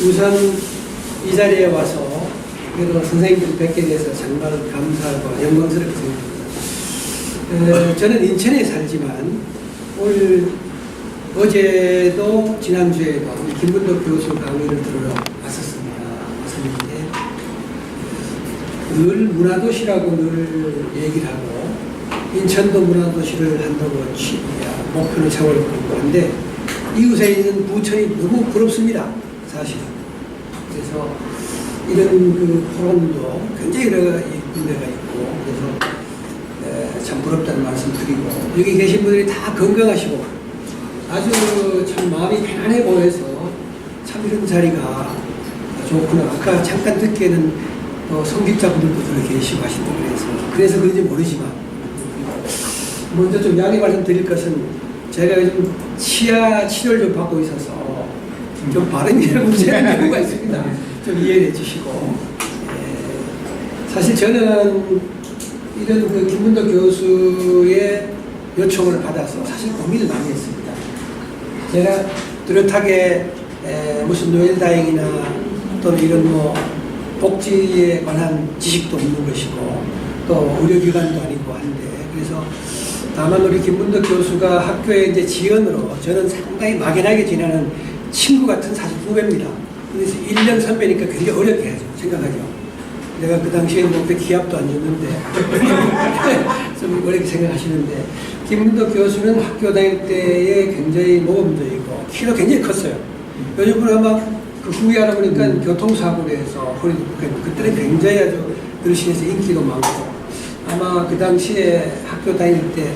우선 이 자리에 와서 그래도 선생님들 뵙게 돼서 정말 감사하고 영광스럽게 생각합니다. 저는 인천에 살지만 어제도 지난주에도 김문덕 교수 강의를 들으러 왔었습니다. 늘 문화도시라고 늘 얘기를 하고 인천도 문화도시를 한다고 목표를 세워놓고 있는데 이웃에 있는 부천이 너무 부럽습니다. 사실은. 그래서 이런 그 포럼도 굉장히 여러 문제가 있고 그래서 참 부럽다는 말씀 드리고 여기 계신 분들이 다 건강하시고 아주 참 마음이 편안해 보여서 참 이런 자리가 좋구나. 아까 잠깐 듣기에는 성직자분들도 들어 계시고 하신다고 그래서 그런지 모르지만 먼저 좀 양해 말씀드릴 것은 제가 요즘 치아 치료를 좀 받고 있어서 좀 발음이 문제는 경우가 있습니다. 좀 이해해 주시고 사실 저는 이런 그 김문덕 교수의 요청을 받아서 사실 고민을 많이 했습니다. 제가 뚜렷하게 무슨 노엘다행이나 또는 이런 뭐 복지에 관한 지식도 없는 것이고 또 의료기관도 아니고 한데 그래서 다만 우리 김문덕 교수가 학교에 이제 지연으로 저는 상당히 막연하게 지내는 친구 같은 사실 후배입니다. 그래서 1년 선배니까 굉장히 어렵게 하죠. 생각하죠. 내가 그 당시에 뭐 기합도 안 줬는데 좀 어렵게 생각하시는데 김문덕 교수는 학교 다닐 때에 굉장히 모범적이고 키도 굉장히 컸어요. 요즘은 아마 그 후에 알아보니까 교통사고로 해서 그때는 굉장히 아주 어르신에서 인기도 많고 아마 그 당시에 학교 다닐 때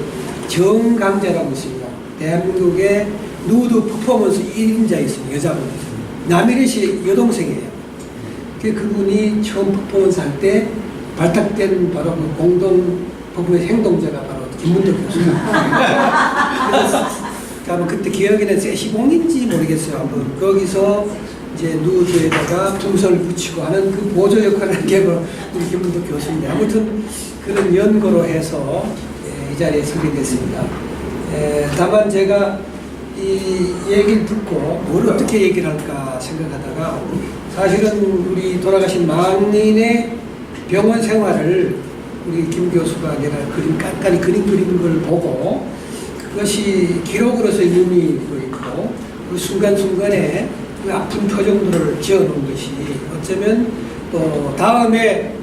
정강자라고 있습니다. 대한민국의 누드 퍼포먼스 1인자 있습니다. 여자분. 남일희 씨 여동생이에요. 그분이 처음 퍼포먼스 할 때 발탁된 바로 그 공동 퍼포먼스 행동자가 바로 김문덕 교수입니다. 아마 그때 기억에는 세시봉인지 모르겠어요. 한번 거기서 이제 누드에다가 풍선을 붙이고 하는 그 보조 역할을 한 게 바로 우리 김문덕 교수인데 아무튼 그런 연고로 해서 이 자리에 서게 됐습니다. 다만 제가 이 얘기를 듣고 뭘 어떻게 얘기를 할까 생각하다가 사실은 우리 돌아가신 망인의 병원 생활을 우리 김 교수가 내가 깐깐히 그림 그리는 걸 보고 그것이 기록으로서 의미가 있고 그 순간순간에 그 아픈 표정들을 지어놓은 것이 어쩌면 또 다음에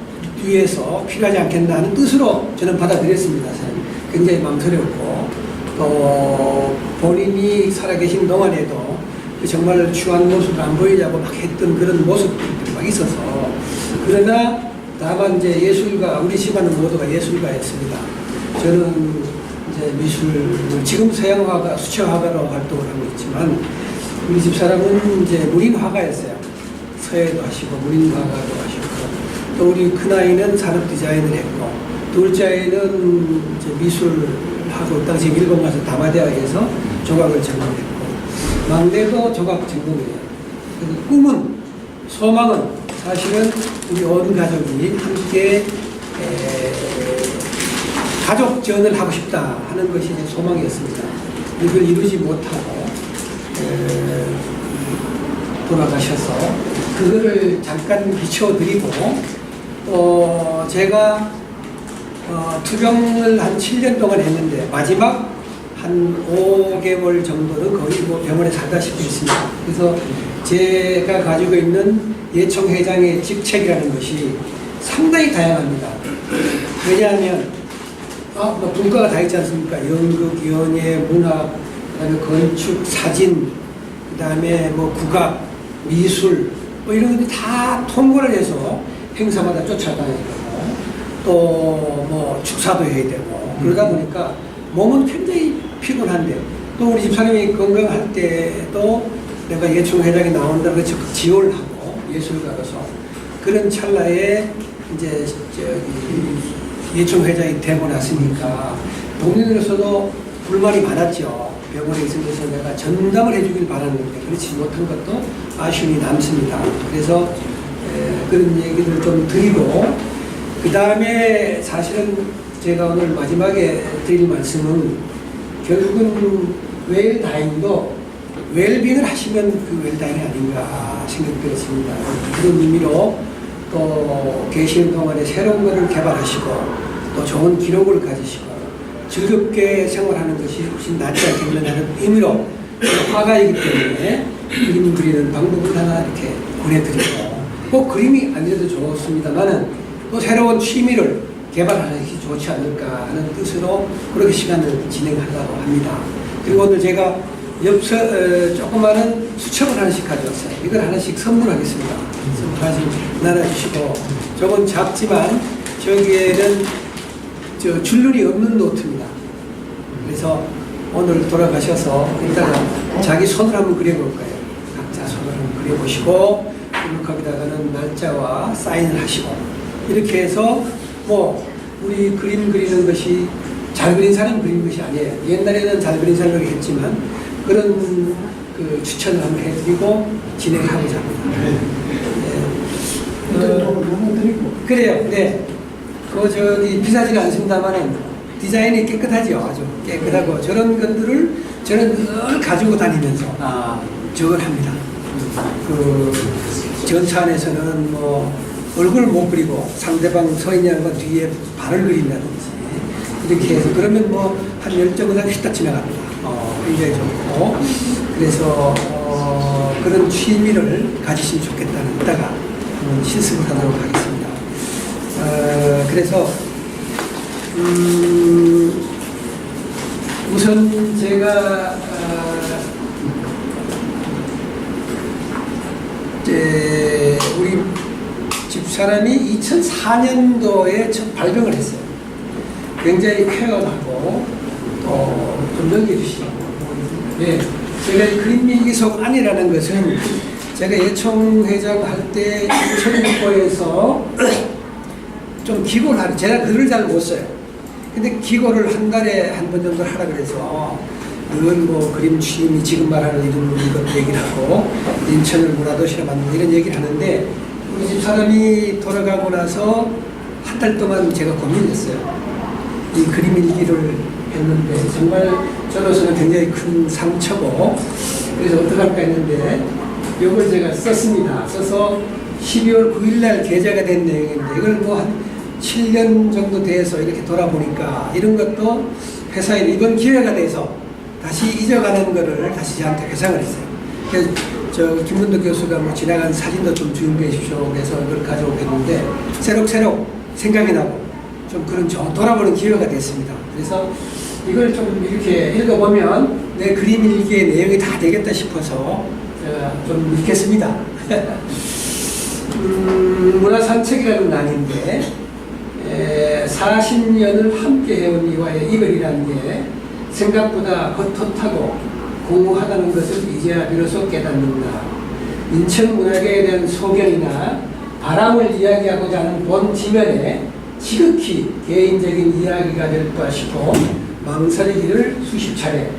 뒤에서 필요하지 않겠나 하는 뜻으로 저는 받아들였습니다. 굉장히 망설였고 또 본인이 살아계신 동안에도 정말 추한 모습을 안 보이려고 막 했던 그런 모습들이 막 있어서 그러나 다만 이제 예술가 우리 집안은 모두가 예술가였습니다. 저는 이제 미술 지금 서양화가 수채화가로 활동을 하고 있지만 우리 집사람은 이제 무린화가였어요. 서예도 하시고 무린화가도 하시고 또 우리 큰아이는 산업 디자인을 했고 둘째 아이는 이제 미술하고 당시 일본 가서 다마대학에서 조각을 전공했고 막내도 조각 전공이에요. 꿈은 소망은 사실은 우리 온 가족이 함께 가족전을 하고 싶다 하는 것이 이제 소망이었습니다. 이걸 이루지 못하고 돌아가셔서 그거를 잠깐 비춰드리고 또 제가 투병을 한 7년 동안 했는데 마지막 한 5개월 정도는 거의 뭐 병원에 살다시피 했습니다. 그래서 제가 가지고 있는 예총회장의 직책이라는 것이 상당히 다양합니다. 왜냐하면 뭐 분과가 다 있지 않습니까? 연극, 연예, 문학, 그다음에 건축, 사진, 그다음에 뭐 국악, 미술 뭐 이런 것들이 다 통과를 해서 행사마다 쫓아다녀야 되고 또 뭐 축사도 해야 되고 그러다 보니까 몸은 굉장히 피곤한데 또 우리 집사람이 건강할 때도 내가 예총회장이 나온다고 적극 지원을 하고 예술가로서 그런 찰나에 이제 예총회장이 되고 났으니까 동료로서도 불만이 많았죠. 병원에 있으면서 내가 전담을 해주길 바랐는데 그렇지 못한 것도 아쉬움이 남습니다. 그래서 그런 얘기를 좀 드리고 그 다음에 사실은 제가 오늘 마지막에 드릴 말씀은 결국은 웰다잉도 웰빙을 하시면 그 웰다잉이 아닌가 생각되었습니다. 그런 의미로 또 계시는 동안에 새로운 것을 개발하시고 또 좋은 기록을 가지시고 즐겁게 생활하는 것이 훨씬 낫지 않겠느냐는 의미로 화가이기 때문에 그림 그리는 방법을 하나 이렇게 보내드리고 꼭 그림이 아니어도 좋습니다만은 또 새로운 취미를 개발하는 것이 좋지 않을까 하는 뜻으로 그렇게 시간을 진행하려고 합니다. 그리고 오늘 제가 조그마한 수첩을 하나씩 가져왔어요. 이걸 하나씩 선물하겠습니다. 선물 하나씩 나눠주시고 저건 작지만 저기에는 줄눈이 없는 노트입니다. 그래서 오늘 돌아가셔서 일단은 자기 손을 한번 그려볼 거예요. 각자 손을 한번 그려보시고 거기다가는 날짜와 사인을 하시고 이렇게 해서 뭐 우리 그림 그리는 것이 잘 그린 사람 그리는 것이 아니에요. 옛날에는 잘 그린 사람이 했지만 그런 그 추천을 한번 해드리고 진행하고자 합니다. 그래요. 네. 저기 비싸지가 않습니다만은 디자인이 깨끗하죠. 아주 깨끗하고 저런 것들을 저는 늘 가지고 다니면서 저걸 합니다. 그 전차 안에서는 뭐 얼굴을 못 그리고 상대방 서 있는 것 뒤에 발을 그린다든지 이렇게 해서 그러면 뭐 한 10점 그냥 휘딱 지나갑니다. 굉장히 좋고 그래서 그런 취미를 가지시면 좋겠다는 이따가 실습을 하도록 하겠습니다. 그래서 우선 제가 우리 집사람이 2004년도에 첫 발병을 했어요. 굉장히 쾌활하고 또 좀 넘겨주시라고. 예, 제가 그림일기 속 안이라는 것은 제가 예총회장 할 때 천국보에서 좀 기고를 하는, 제가 글을 잘 못 써요. 근데 기고를 한 달에 한 번 정도 하라 그래서 늘 뭐 그림 취미, 지금 말하는 이런 것 얘기를 하고 인천을 문화도시로 만들고 이런 얘기를 하는데 우리 집 사람이 돌아가고 나서 한 달 동안 제가 고민했어요. 이 그림 일기를 했는데 정말 저로서는 굉장히 큰 상처고 그래서 어떡할까 했는데 이걸 제가 썼습니다. 써서 12월 9일날 게재가 된 내용인데 이걸 뭐 한 7년 정도 돼서 이렇게 돌아보니까 이런 것도 회사에 이번 기회가 돼서 다시 잊어가는 거를 다시 저한테 회상을 했어요. 그래서 저 김문도 교수가 뭐 지나간 사진도 좀 준비해 주십시오. 그래서 이걸 가져오겠는데 새록새록 생각이 나고 좀 그런 돌아보는 기회가 됐습니다. 그래서 이걸 좀 이렇게 읽어보면 내 그림 일기의 내용이 다 되겠다 싶어서 제가 좀 읽겠습니다. 문화산책이라는 난인데 40년을 함께 해온 이와의 이별이라는 게 생각보다 헛헛하고 공허하다는 것을 이제야 비로소 깨닫는다. 인천 문학에 대한 소견이나 바람을 이야기하고자 하는 본 지면에 지극히 개인적인 이야기가 될까 싶어 망설이기를 수십 차례.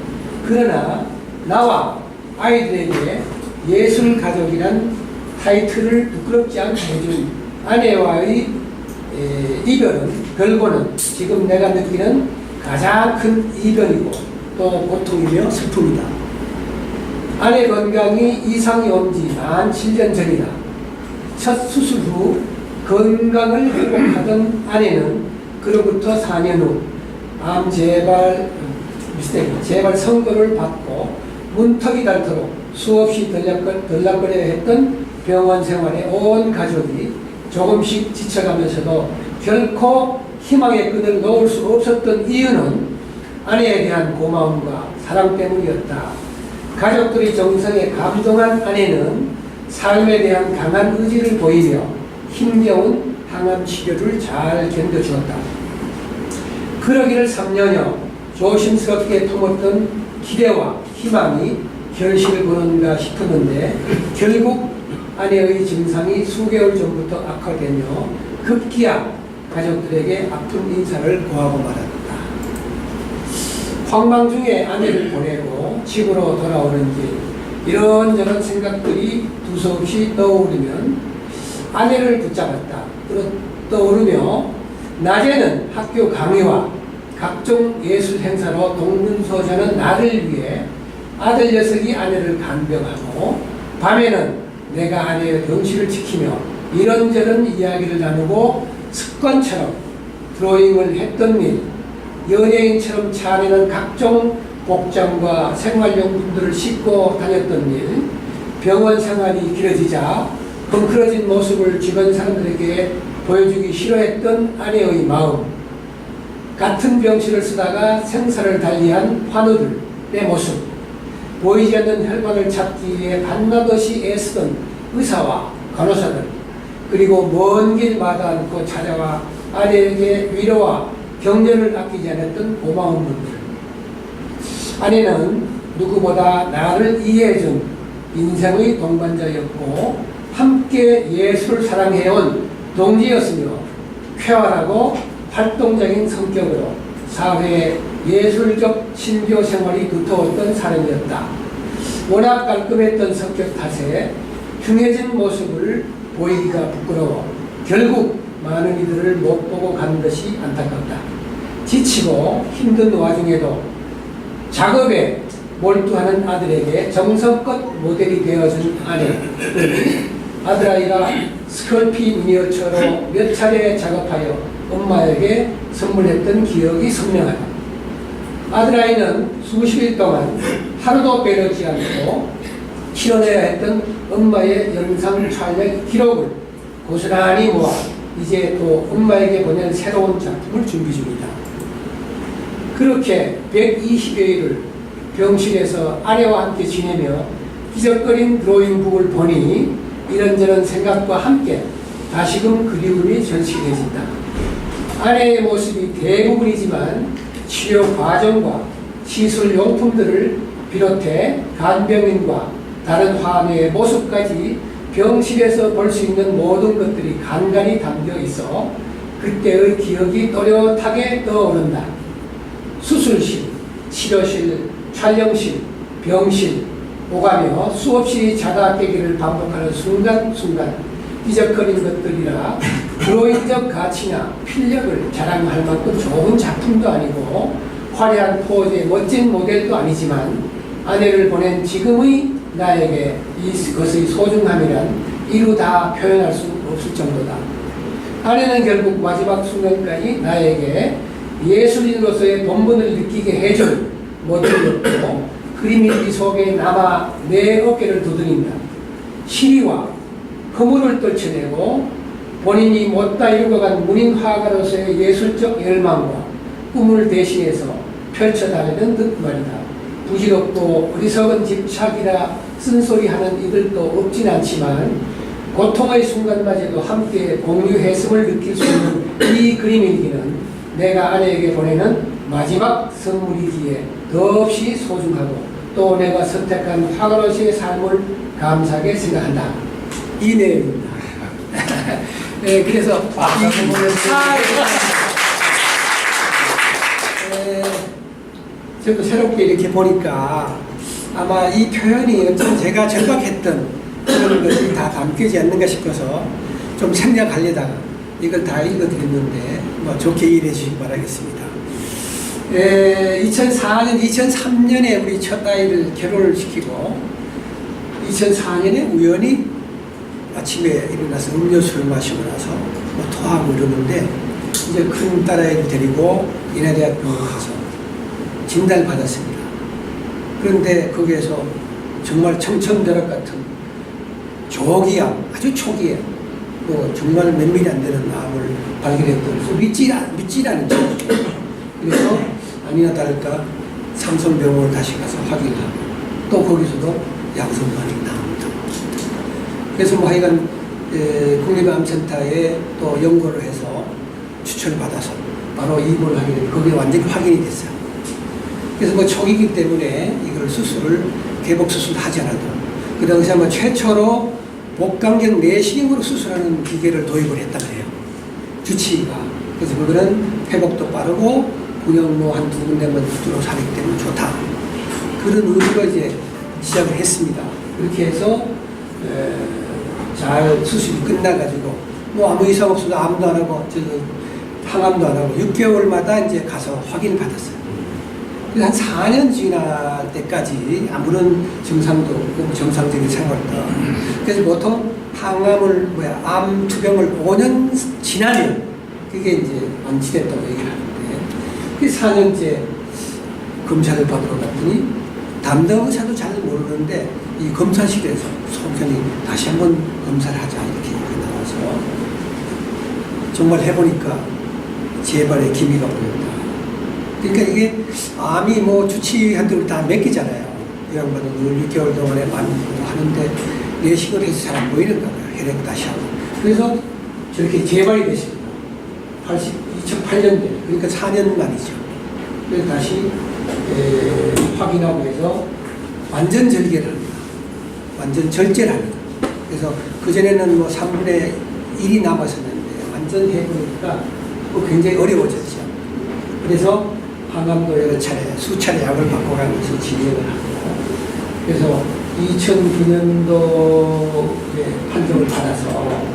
그러나 나와 아이들에게 예술가족이란 타이틀을 부끄럽지 않게 해준 아내와의 이별은 결과는 지금 내가 느끼는 가장 큰 이별이고 또 고통이며 슬픔이다. 아내 건강이 이상이 온 지 만 7년 전이다. 첫 수술 후 건강을 회복하던 아내는 그로부터 4년 후 암 재발 선고를 받고 문턱이 닳도록 수없이 들락거려야 했던 병원 생활에 온 가족이 조금씩 지쳐가면서도 결코 희망의 끈을 놓을 수 없었던 이유는 아내에 대한 고마움과 사랑 때문이었다. 가족들이 정성에 감동한 아내는 삶에 대한 강한 의지를 보이며 힘겨운 항암 치료를 잘 견뎌주었다. 그러기를 3년여 조심스럽게 품었던 기대와 희망이 결실을 보는가 싶었는데 결국 아내의 증상이 수개월 전부터 악화되며 급기야 가족들에게 아픈 인사를 고하고 말았다. 황망 중에 아내를 보내고 집으로 돌아오는 길 이런저런 생각들이 두서없이 떠오르면 아내를 붙잡았다. 떠오르며 낮에는 학교 강의와 각종 예술 행사로 동문서자는 나를 위해 아들 녀석이 아내를 간병하고 밤에는 내가 아내의 병실을 지키며 이런저런 이야기를 나누고 습관처럼 드로잉을 했던 일, 연예인처럼 차 안에는 각종 복장과 생활용품들을 싣고 다녔던 일, 병원 생활이 길어지자 헝클어진 모습을 주변 사람들에게 보여주기 싫어했던 아내의 마음, 같은 병실을 쓰다가 생사를 달리한 환우들의 모습, 보이지 않는 혈관을 찾기 위해 밤낮없이 애쓰던 의사와 간호사들, 그리고 먼 길 마다 않고 찾아와 아내에게 위로와 격려를 아끼지 않았던 고마운 분들. 아내는 누구보다 나를 이해해준 인생의 동반자였고 함께 예술을 사랑해온 동지였으며 쾌활하고 활동적인 성격으로 사회의 예술적 신교 생활이 두터웠던 사람이었다. 워낙 깔끔했던 성격 탓에 흉해진 모습을 보이기가 부끄러워 결국 많은 이들을 못 보고 간 것이 안타깝다. 지치고 힘든 와중에도 작업에 몰두하는 아들에게 정성껏 모델이 되어준 아내, 아들아이가 스컬피 미니어처로 몇 차례 작업하여 엄마에게 선물했던 기억이 선명하다. 아들아이는 수십일 동안 하루도 빼놓지 않고 실어내야 했던 엄마의 영상 촬영 기록을 고스란히 모아 이제 또 엄마에게 보낸 새로운 작품을 준비 중이다. 그렇게 120여일을 병실에서 아내와 함께 지내며 기적거린 드로잉북을 보니 이런저런 생각과 함께 다시금 그리움이 전시해진다. 아내의 모습이 대부분이지만 치료 과정과 시술 용품들을 비롯해 간병인과 다른 환우의 모습까지 병실에서 볼 수 있는 모든 것들이 간간히 담겨 있어 그때의 기억이 또렷하게 떠오른다. 수술실, 치료실, 촬영실, 병실 오가며 수없이 자다 깨기를 반복하는 순간순간 삐적거리는 것들이라 드로잉적 가치나 필력을 자랑할 만큼 좋은 작품도 아니고 화려한 포즈의 멋진 모델도 아니지만 아내를 보낸 지금의 나에게 이것의 소중함이란 이루 다 표현할 수 없을 정도다. 아내는 결국 마지막 순간까지 나에게 예술인으로서의 본분을 느끼게 해줄 모델이었고 그림일기 속에 남아 내 어깨를 두드린다. 시리와 허물을 떨쳐내고 본인이 못다 읽어간 문인 화가로서의 예술적 열망과 꿈을 대신해서 펼쳐다니는 듯 말이다. 부질없고 어리석은 집착이라 쓴소리하는 이들도 없진 않지만 고통의 순간마저도 함께 공유했음을 느낄 수 있는 이 그림일기는 내가 아내에게 보내는 마지막 선물이기에 더없이 소중하고 또 내가 선택한 화가로서의 삶을 감사하게 생각한다. 이 내용입니다. 네, 그래서 이거 보면서 저도 새롭게 이렇게 보니까 아마 이 표현이 어떤 제가 절박했던 그런 것이 다 담기지 않는가 싶어서 좀 생략하려다가 이걸 다 읽어드렸는데 뭐 좋게 이해해 주시기 바라겠습니다. 2004년, 2003년에 우리 첫 아이를 결혼을 시키고 2004년에 우연히 아침에 일어나서 음료수를 마시고 나서 뭐 토하고 이러는데 이제 큰 딸아이를 데리고 인하대학병원에 가서 진단을 받았습니다. 그런데 거기에서 정말 청천벽력 같은 조기암, 아주 초기에 뭐 정말 몇 밀이 안 되는 암을 발견했던 믿질 않은 거죠. 그래서 아니나 다를까 삼성병원을 다시 가서 확인을 하고 또 거기서도 양성 반응이 나옵니다. 그래서 뭐 하여간 국립암센터에 또 연구를 해서 추천을 받아서 바로 입원을 하게 되면 거기에 완전히 확인이 됐어요. 그래서 뭐 초기이기 때문에 이걸 수술을 개복 수술을 하지 않아도 그 당시에 아마 최초로 복강경 내시경으로 수술하는 기계를 도입을 했다고 해요. 주치의가. 그래서 그거는 회복도 빠르고 그냥 뭐 한 두 군데만 들어서 하기 때문에 좋다. 그런 의미로 이제 시작을 했습니다. 그렇게 해서 잘 수술이 끝나가지고 뭐 아무 이상 없어도 암도 안 하고 항암도 안 하고 6개월마다 이제 가서 확인을 받았어요. 그래서 한 4년 지날 때까지 아무런 증상도 없고 정상적인 생활도. 그래서 보통 항암을 암 투병을 5년 지나면 그게 이제 완치됐다고 얘기를 하는데, 그 4년째 검사를 받으러 갔더니 담당 의사도 잘 모르는데 이 검사실에서 속편이 다시 한번 검사를 하자 이렇게 나와서 정말 해보니까 재발의 기미가 보였다. 그러니까 이게 암이 뭐 주치의한테 다 맡기잖아요. 이 양반은 늘 6개월 동안에 많이 하는데 내식을 해서 잘 안 보이는가 봐요. 혈액 다시 하고. 그래서 저렇게 재발이 됐습니다. 2008년대, 그러니까 4년 만이죠. 그래서 다시 확인하고 해서 완전 절개를 합니다. 완전 절제를 합니다. 그래서 그전에는 뭐 3분의 1이 남았었는데 완전 해보니까 굉장히 어려워졌죠. 그래서 항암도 여러 차례, 수차례 약을 바꿔가면서 진행을 하고, 그래서 2009년도에 판정을 받아서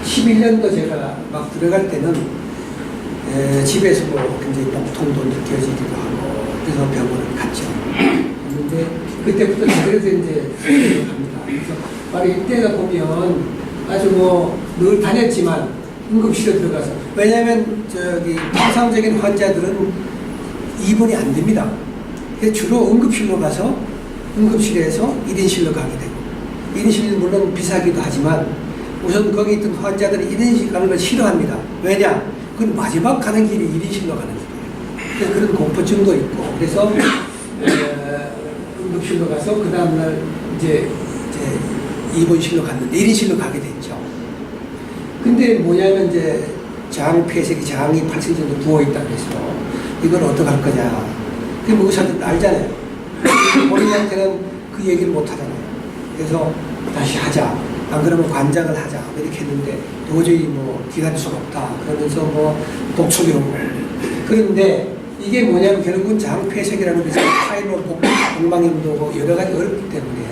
11년도 제가 막 들어갈 때는 집에서도 굉장히 복통도 느껴지기도 하고, 그래서 병원을 갔죠. 그런데 그때부터 그래서 이제 수술을 합니다. 그래서 바로 이때가 보면 아주 뭐 늘 다녔지만 응급실에 들어가서, 왜냐하면 저기 통상적인 환자들은 입원이 안 됩니다. 그래서 주로 응급실로 가서 응급실에서 1인실로 가게 되고, 1인실은 물론 비싸기도 하지만 우선 거기 있던 환자들은 1인실 가는 걸 싫어합니다. 왜냐? 그건 마지막 가는 길이 1인실로 가는 길이에요. 그래서 그런 공포증도 있고, 그래서 응급실로 가서 그 다음날 이제 입원실로 갔는데 1인실로 가게 됐죠. 근데 뭐냐면 이제 장 폐색이 장이 8cm 정도 부어있다고 해서 이걸 어떡할 거냐. 그 의사들 알잖아요. 본인한테는 그 얘기를 못 하잖아요. 그래서 다시 하자. 안 그러면 관장을 하자. 이렇게 했는데 도저히 뭐 기다릴 수가 없다. 그러면서 뭐 독촉이오고. 그런데 이게 뭐냐면 결국은 장 폐색이라는 것이 파일로 복막염도 오고 여러 가지 어렵기 때문에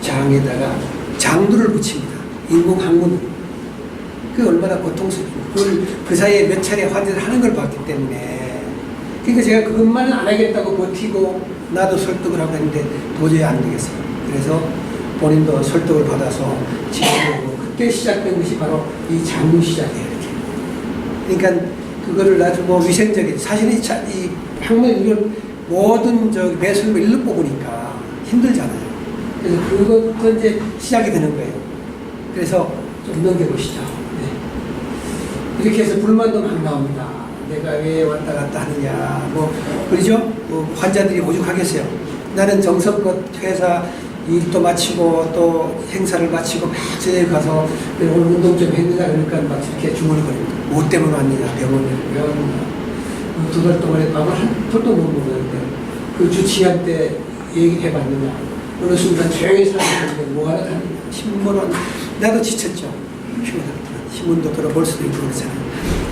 장에다가 장두를 붙입니다. 인공 항문을. 그게 얼마나 고통스럽고, 그 사이에 몇 차례 환자를 하는 걸 봤기 때문에. 그러니까 제가 그것만은 안 하겠다고 버티고 나도 설득을 하고 했는데 도저히 안 되겠어요. 그래서 본인도 설득을 받아서 지내고, 그때 시작된 것이 바로 이 장루 시작이에요. 이렇게. 그러니까 그거를 아주 뭐 위생적인, 사실은 이 항문 이런 모든 매술 일로 뽑으니까 힘들잖아요. 그래서 그것도 이제 시작이 되는 거예요. 그래서 좀 넘겨보시죠. 이렇게 해서 불만도 막 나옵니다. 내가 왜 왔다 갔다 하느냐, 뭐, 그러죠? 뭐 환자들이 오죽하겠어요. 나는 정성껏 회사 일도 마치고 또 행사를 마치고 막 저녁에 가서 오늘 운동 좀 했느냐 그러니까 막 이렇게 주물거립니다. 뭐 때문에 왔느냐, 병원에 왜 왔느냐. 2달 동안에 밥을 한 톨도 못 먹었는데 그 주치의한테 얘기해봤느냐. 어느 순간 조용히 살았는데 뭐 하나 하느냐. 신문은 나도 지쳤죠. 신문도 들어볼 수도 있고 그렇잖아요.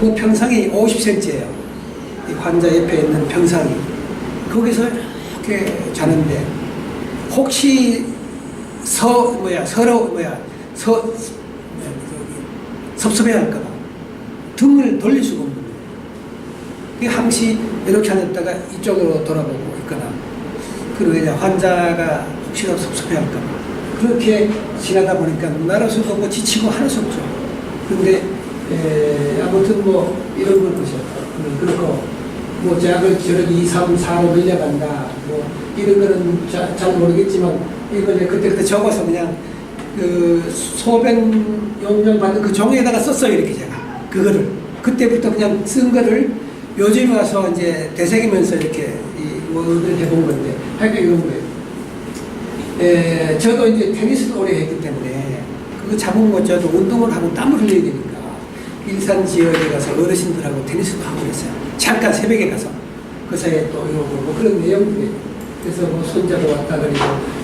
그 평상이 50cm예요. 이 환자 옆에 있는 평상이. 거기서 이렇게 자는데 혹시 섭섭해 할까봐 등을 돌릴 수가 없는 거예요. 항시 이렇게 앉았다가 이쪽으로 돌아보고 있거나, 그리고 이제 환자가 혹시라도 섭섭해 할까봐 그렇게 지나다 보니까 나를 수도 없고 지치고 할 수 없죠. 근데 아무튼 뭐 이런 걸 보셨다. 그렇고 뭐 제약을 저렇게 2, 3, 4로 밀려간다. 뭐 이런 거는 잘 모르겠지만 이걸 그때 적어서 그냥 그 소변 용량 받는 그 종이에다가 썼어요. 이렇게 제가 그거를 그때부터 그냥 쓴 거를 요즘 와서 이제 되새기면서 이렇게 뭐를 해본 건데 하여튼 이런 거예요. 저도 이제 테니스도 오래 했기 때문에 그거 잡은 거 저도 운동을 하고 땀을 흘려야 되니까 일산 지역에 가서 어르신들하고 테니스도 하고 그랬어요. 잠깐 새벽에 가서 그 사이에 또 이러고 뭐 그런 내용들이. 그래서 뭐 손자도 왔다 그리고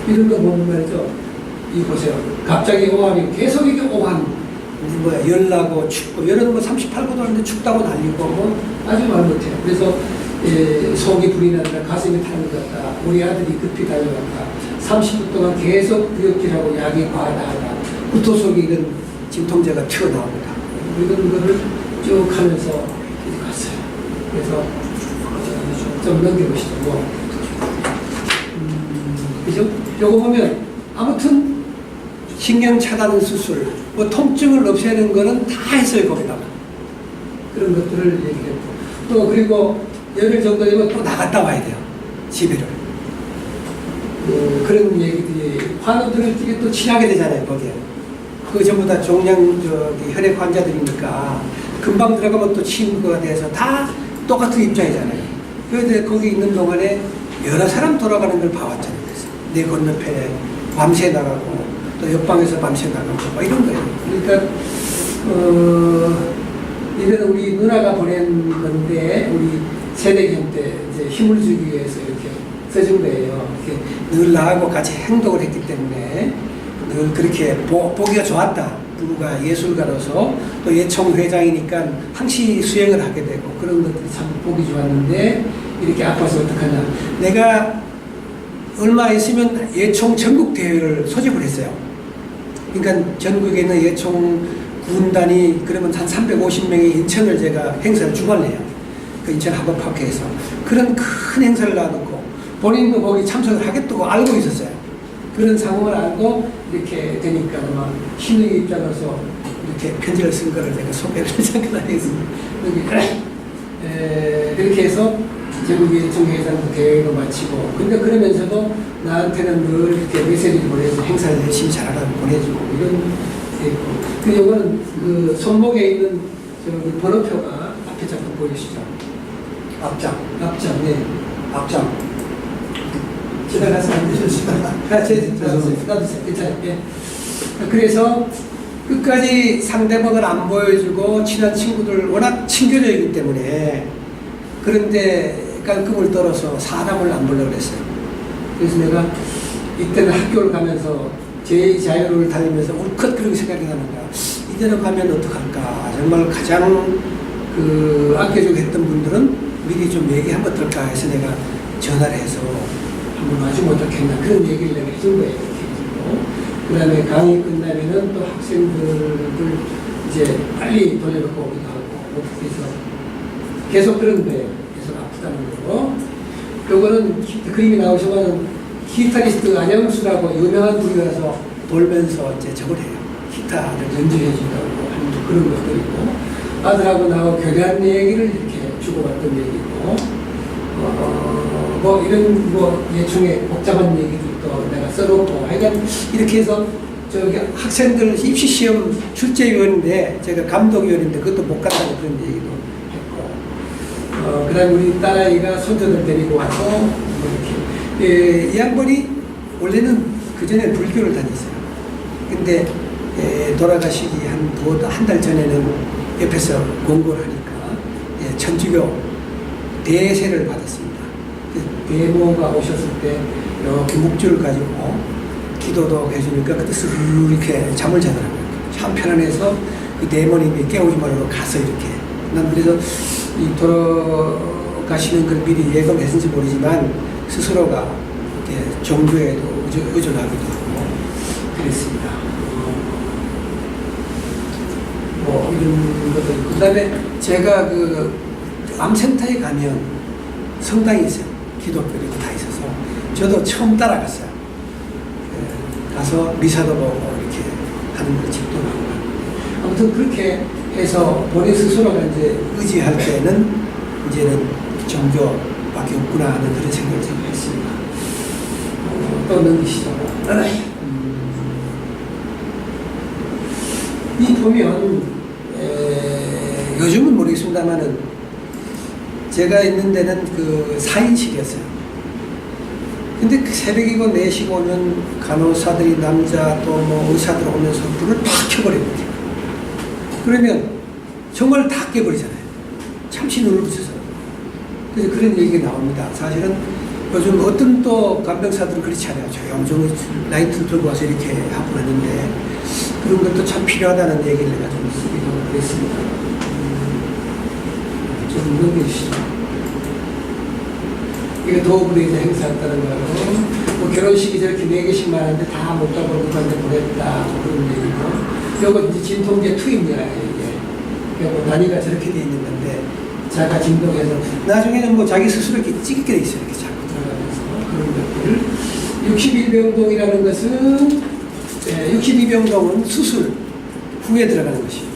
이런 거 보면 말이죠. 이 보세요. 갑자기 오함이 계속 이게 오함. 열나고 춥고 이런 거 38도도 하는데 춥다고 날리고 뭐 아주 말 못해요. 그래서 속이 불이 난다, 가슴이 타는 것 같다, 우리 아들이 급히 달려갔다, 30분 동안 계속 구역질하고 약이 과다하다, 구토 속에 이런 진통제가 튀어나옵니다. 이런 거를 쭉 하면서 갔어요. 그래서 좀 넘겨보시죠. 뭐. 그죠? 요거 보면 아무튼 신경 차단 수술, 뭐 통증을 없애는 거는 다 했어요, 거기다가. 그런 것들을 얘기했고. 또 그리고 열흘 정도 되면 또 나갔다 와야 돼요. 집에를. 그런 얘기들이, 환우들을 또 치료하게 되잖아요, 거기에. 그 전부 다 종양, 혈액 환자들이니까 금방 들어가면 또 친구가 돼서 다 똑같은 입장이잖아요. 그런데 거기 있는 동안에 여러 사람 돌아가는 걸 봐왔잖아요. 내 건너편에 밤새 나가고 또 옆방에서 밤새 나가고 뭐 이런 거예요. 그러니까 이거는 우리 누나가 보낸 건데 우리 새내경 때 이제 힘을 주기 위해서 이렇게 써준 거예요. 이렇게 늘 나하고 같이 행동을 했기 때문에 늘 그렇게 보기가 좋았다. 부부가 예술가로서 또 예총 회장이니까 항시 수행을 하게 되고 그런 것들이 참 보기 좋았는데 이렇게 아파서 어떡하냐. 내가 얼마 있으면 예총 전국 대회를 소집을 했어요. 그러니까 전국에 있는 예총 군단이 그러면 한 350명의 인천을 제가 행사를 주관해요. 그 인천 하버파크에서 그런 큰 행사를 놔놓고 본인도 거기 참석을 하겠다고 알고 있었어요. 그런 상황을 알고 이렇게 되니까 막 신의 입장에서 이렇게 편지를 쓴 거를 제가 소개를 잠깐 하겠습니다. 그렇게 해서 제국의 총회장도 대회를 마치고 근데 그러면서도 나한테는 늘 이렇게 메시지를 보내서 행사를 열심히 잘하라고 보내주고 이런 게 있고 그 이거는 그 손목에 있는 저기 번호표가 앞에 잠깐 보이시죠? 앞장, 네, 앞장. 지나가서 안 되셨습니다. 나도 괜찮아요. 예. 그래서 끝까지 상대방을 안 보여주고 친한 친구들 워낙 친겨져 있기 때문에 그런데 깔끔을 떨어서 사람을 안 보려고 그랬어요. 그래서 내가 이때는 학교를 가면서 제 자유를 달리면서 울컥 그렇게 생각이 나는 거야. 이대로 가면 어떡할까. 정말 가장 아껴주고 했던 분들은 미리 좀 얘기하면 어떨까 해서 내가 전화를 해서 한번 와주면 어떻겠나 그런 얘기를 내가 해준 거예요. 그 다음에 강의 끝나면은 또 학생들을 이제 빨리 돌려놓고 오기도 하고 그래서 계속 그런 거예요. 계속 아프다는 거. 요거는 그림이 나오시면 기타리스트 안영수라고 유명한 분이라서 돌면서 이제 저걸 해요. 기타를 연주해 준다고 하는 그런 것도 있고 아들하고 나하고 교대한 얘기를 이렇게 주고받던 얘기고 뭐 이런 뭐 예충의 복잡한 얘기들도 내가 써놓고 하여간 이렇게 해서 저기 학생들 입시시험 출제위원인데 제가 감독위원인데 그것도 못 간다고 그런 얘기도 했고 그 다음에 우리 딸아이가 손주들 데리고 와서 뭐 이렇게 이 양반이 원래는 그 전에 불교를 다녔어요. 근데 돌아가시기 한 달 전에는 옆에서 공부를 하니까 천주교 대세를 받았습니다. 대모가 오셨을 때 이렇게 묵주를 가지고 기도도 해주니까 그때 스르르 이렇게 잠을 자더라고요. 참 편안해서 그 대모님이 깨우지 말고 가서 이렇게 난 그래서 이 돌아가시는 걸 미리 예감했는지 모르지만 스스로가 이렇게 종교에도 의존하기도 하고 그랬습니다. 뭐 이런 것들 그 다음에 제가 그 암센터에 가면 성당이 있어요. 기독교들이 다 있어서 저도 처음 따라갔어요. 가서 미사도 보고 이렇게 하는 걸 집도 하고 아무튼 그렇게 해서 본인 스스로가 이제 의지할 때는 이제는 종교밖에 없구나 하는 그런 생각을 제가 했습니다. 또 넘기시죠. 이 보면 요즘은 모르겠습니다만은 제가 있는 데는 그 4인실이었어요. 근데 그 새벽이고 4시고 오면 간호사들이 남자 또 뭐 의사들 오면서 불을 팍 켜버립니다. 그러면 정말 다 깨버리잖아요. 참치 눈을 붙여서. 그래서 그런 얘기가 나옵니다. 사실은 요즘 어떤 또 간병사들은 그렇지 않아요. 조용조용 라이트를 들고 와서 이렇게 하고 그러는데 그런 것도 참 필요하다는 얘기를 내가 좀 쓰기도 했습니다. 좀 넘겨주시죠. 이게 도어브레이드 행사했다는 거고, 뭐 결혼식이 저렇게 4개씩만 하는데 다 못 가고 누구한테 보냈다, 뭐 그런 얘기고. 요거 이제 진통제 투입니다, 이게. 요거 단위가 저렇게 돼 있는 건데, 자가 진동해서 나중에는 뭐 자기 스스로 이렇게 찌게 돼 있어요. 이렇게 자꾸 들어가면서 그런 것들. 62병동이라는 것은 62병동은 수술 후에 들어가는 것이에요.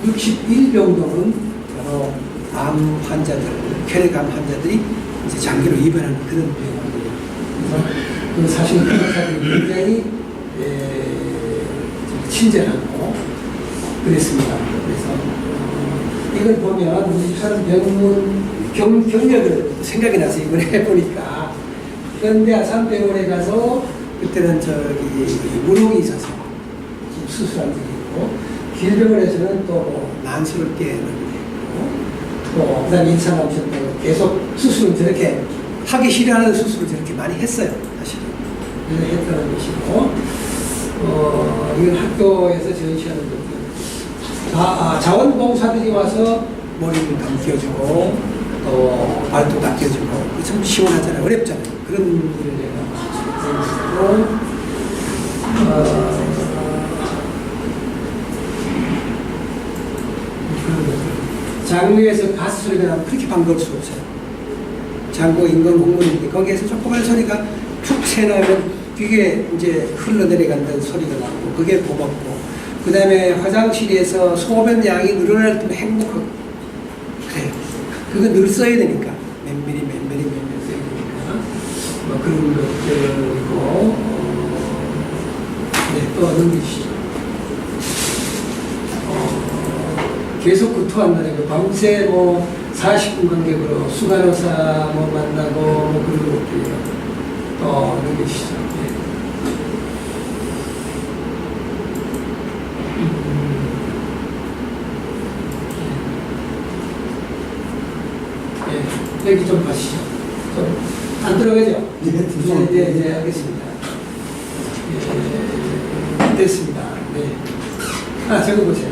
61병동은 바로 암 환자들, 혈액암 환자들이 이제 장기로 입원하는 그런 병원이에요. 그래서 그 사실 의사들이 굉장히 친절하고 그랬습니다. 그래서 이걸 보면 우리 사람 병원 경력을 생각이 나서 이번에 해보니까 현대 아산병원에 가서 그때는 저기 무록이 있어서 수술한 적이 있고 길병원에서는 또 난수를 깨는 게 있고 또 그다음에 인상암시도 계속 수술을 저렇게 하기 싫어하는 수술을 저렇게 많이 했어요. 사실은 그래서 했다는 것이고 이건 학교에서 전시하는 것들 자원봉사들이 와서 머리를 감겨주고 또 발도 닦여주고 참 시원하잖아요. 어렵잖아요. 그런 일을 내가 하고 장류에서 가스 소리가 나면 그렇게 반가울 수 없어요. 장고 인공 공문인데 거기에서 조그만 소리가 툭 새나면 그게 이제 흘러내려간다는 소리가 나고 그게 고맙고 그 다음에 화장실에서 소변 양이 늘어날 때 행복하고 그래요. 그거 늘 써야 되니까 몇 미리 써야 되니까 뭐 그런 것들이고 또 넘기시죠. 계속 구토한다는 거 밤새 뭐 40분 간격으로 수간호사 뭐 만나고 뭐 그런 것들이요. 또 넘기시죠. 여기 좀 가시죠. 좀 안 들어가죠? 네, 알겠습니다. 됐습니다. 네. 적어보세요.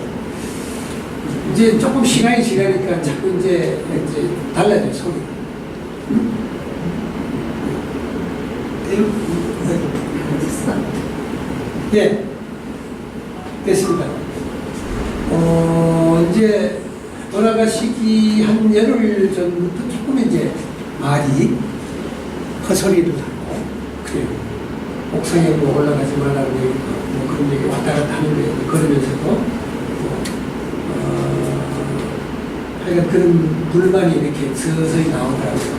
이제 조금 시간이 지나니까 자꾸 이제 달라져요, 소리가. 예. 됐습니다. 이제 돌아가시기 한 열흘 전부터 조금 이제 말이 헛소리도 하고 그래요. 옥상에 뭐 올라가지 말라고 뭐 그런 얘기 왔다 갔다 하는 거예요. 걸으면서도 하여간 그런 불만이 이렇게 서서히 나오더라고요.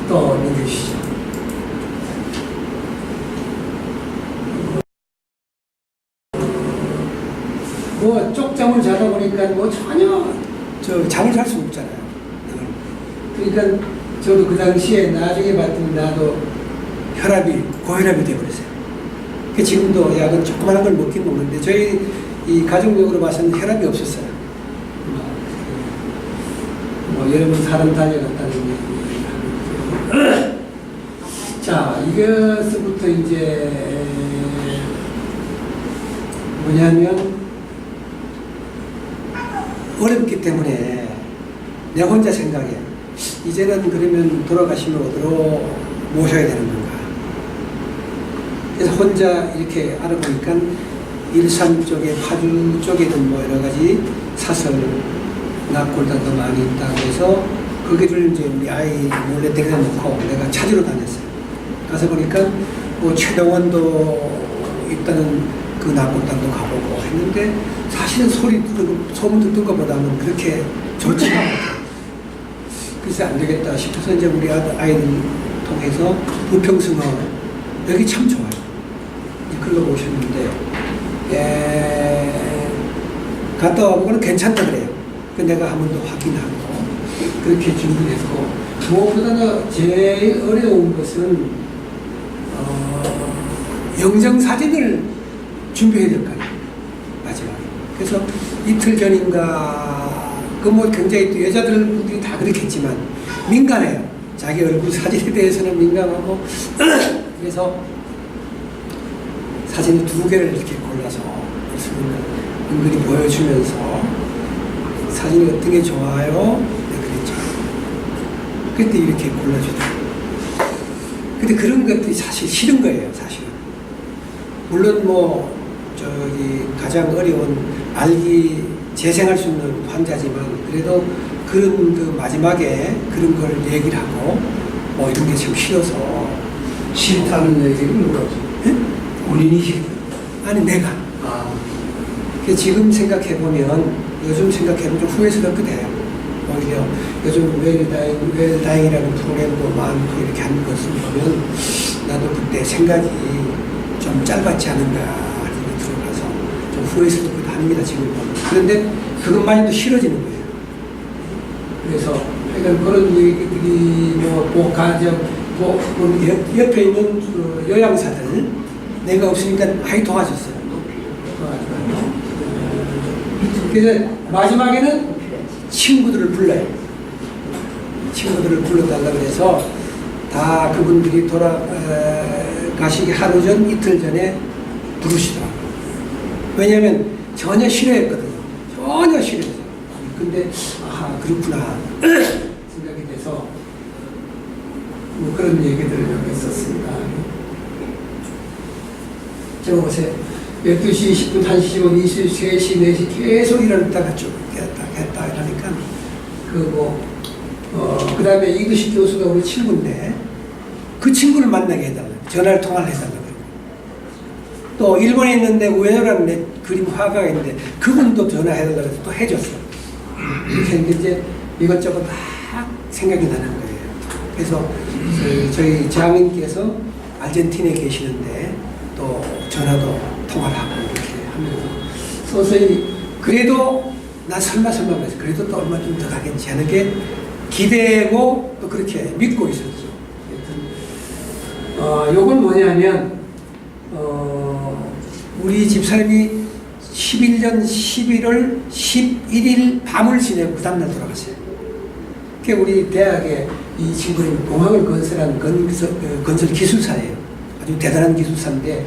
또 믿으시죠. 뭐 쪽잠을 자다 보니까 뭐 전혀 잠을 잘 수 없잖아요. 그러니까 저도 그 당시에 나중에 봤더니 나도 고혈압이 되어버렸어요. 지금도 약은 조그마한 걸 먹긴 먹는데 저희 이 가족력으로 봐서는 혈압이 없었어요. 뭐 여러 번 사람 달려갔다는 얘기. 자, 이것부터 이제 뭐냐면 어렵기 때문에 내 혼자 생각해. 이제는 그러면 돌아가시면 어디로 모셔야 되는 건가. 그래서 혼자 이렇게 알아보니까 일산 쪽에 파주 쪽에는 뭐 여러 가지 사설 낙골단도 많이 있다고 해서 거기를 이제 우리 아이 몰래 데려다 놓고 내가 찾으러 다녔어요. 가서 보니까 뭐 최동원도 있다는 그 낙골단도 가보고 했는데 사실은 소문 듣는 것보다는 그렇게 좋지가 않아요. 그래서 안 되겠다 싶어서 이제 우리 아이들 통해서 부평승원 여기 참 좋아요. 글로 오셨는데 갔다 와보고는 괜찮다 그래요. 내가 한 번 더 확인하고 그렇게 준비를 했고 무엇보다도 제일 어려운 것은 영정사진을 준비해야 될 거 아니에요. 마지막에. 그래서 이틀 전인가 그 뭐 굉장히 또 여자들 분들이 다 그렇겠지만 민감해요. 자기 얼굴 사진에 대해서는 민감하고 그래서 사진을 2개를 이렇게 골라서 은근히 보여주면서 사진이 어떤 게 좋아요? 네, 그랬죠. 그때 이렇게 골라주더라고요. 근데 그런 것들이 사실 싫은 거예요, 사실은. 물론 뭐, 가장 어려운 재생할 수 있는 환자지만, 그래도 그런 그 마지막에 그런 걸 얘기를 하고 뭐 이런 게 참 싫어서. 싫다는 얘기는 누가지? 예? 본인이 싫다. 아니 내가. 아, 지금 생각해보면 요즘 생각해보면 좀 후회스럽게 돼요. 오히려 요즘 웰다잉이라는 프로그램도 많고 이렇게 하는 것을 보면 나도 그때 생각이 좀 짧았지 않은가 이렇게 들어가서 좀 후회스럽기도 합니다. 지금 보면. 그런데 그것만이 또 싫어지는 거예요. 그래서 그러니까 그런 얘기들이 뭐 가정 옆에 있는 그 요양사들 내가 없으니까 많이 도와줬어요. 그래서 마지막에는 친구들을 불러요. 친구들을 불러달라고 해서 다 그분들이 돌아가시기 하루 전, 이틀 전에 부르시더라고요. 왜냐하면 전혀 싫어했거든요. 전혀 싫어했어요. 근데 아하 그렇구나 생각이 돼서 뭐 그런 얘기들을 여기 썼습니다. 제가 보세요. 12시 20분, 1시 15분, 2시, 3시, 4시 계속 일어났다가 쭉 했다 이러니까 그 다음에 이그식 교수가 우리 친구인데 그 친구를 만나게 해달라고 전화를 통화를 해달라고 또 일본에 있는데 우에노라는 내 그림 화가가 있는데 그분도 전화해달라고 해서 또 해줬어. 이렇게 했는데 이제 이것저것 다 생각이 나는 거예요. 그래서 저희 장인께서 아르헨티나에 계시는데 또 전화도 통화를 하고 이렇게 하면서 서서히 그래도 나 설마 그래서 그래도 또 얼마 좀 더 가겠지 하는 게 기대고 또 그렇게 믿고 있었죠. 요건 뭐냐면 우리 집사람이 11년 11월 11일 밤을 지내고 그 다음날 돌아갔어요. 우리 대학에 이 친구는 공항을 건설한 건설 기술사예요. 아주 대단한 기술사인데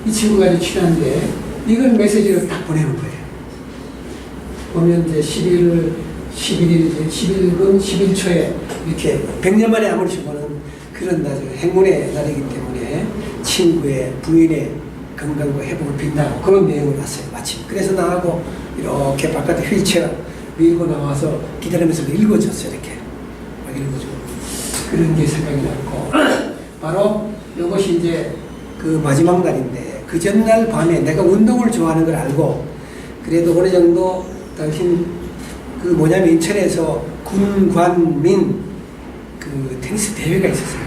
이 친구가 아주 친한데 이걸 메시지를 딱 보내는 거예요. 보면 이제 11일, 11분, 11초에 이렇게 100년 만에 아무리 보는 그런 행운의 날이기 때문에 친구의 부인의 건강과 회복을 빈다고 그런 내용을 왔어요. 마침. 그래서 나하고 이렇게 바깥에 휠체어 밀고 나와서 기다리면서 읽어줬어요. 이렇게 막 읽어주고 그런 게 생각이 났고 바로 이것이 이제 그 마지막 날인데 그 전날 밤에 내가 운동을 좋아하는 걸 알고 그래도 어느 정도 당신 그 뭐냐면 인천에서 군관민 그 테니스 대회가 있었어요.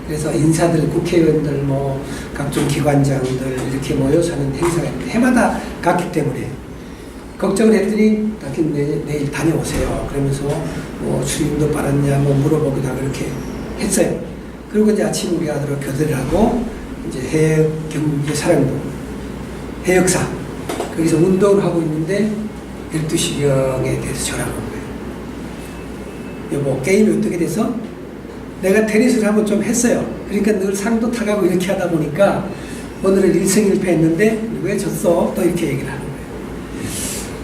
그래서 인사들, 국회의원들, 뭐 각종 기관장들 이렇게 모여서 하는 행사가 있는데 해마다 갔기 때문에 걱정을 했더니 당신 내일 다녀오세요. 그러면서 뭐 출입도 빨았냐 뭐 물어보기도 하고 이렇게 했어요. 그리고 이제 아침 우리 아들하고 교대를 하고 이제 해역 경제 사령부 해역사 거기서 운동을 하고 있는데 12시경에 대해서 전화가 온 거예요. 여보 게임이 어떻게 돼서? 내가 테니스를 한번 좀 했어요. 그러니까 늘 상도 타가고 이렇게 하다 보니까 오늘은 1승 1패 했는데 왜 졌어? 또 이렇게 얘기를 하는 거예요.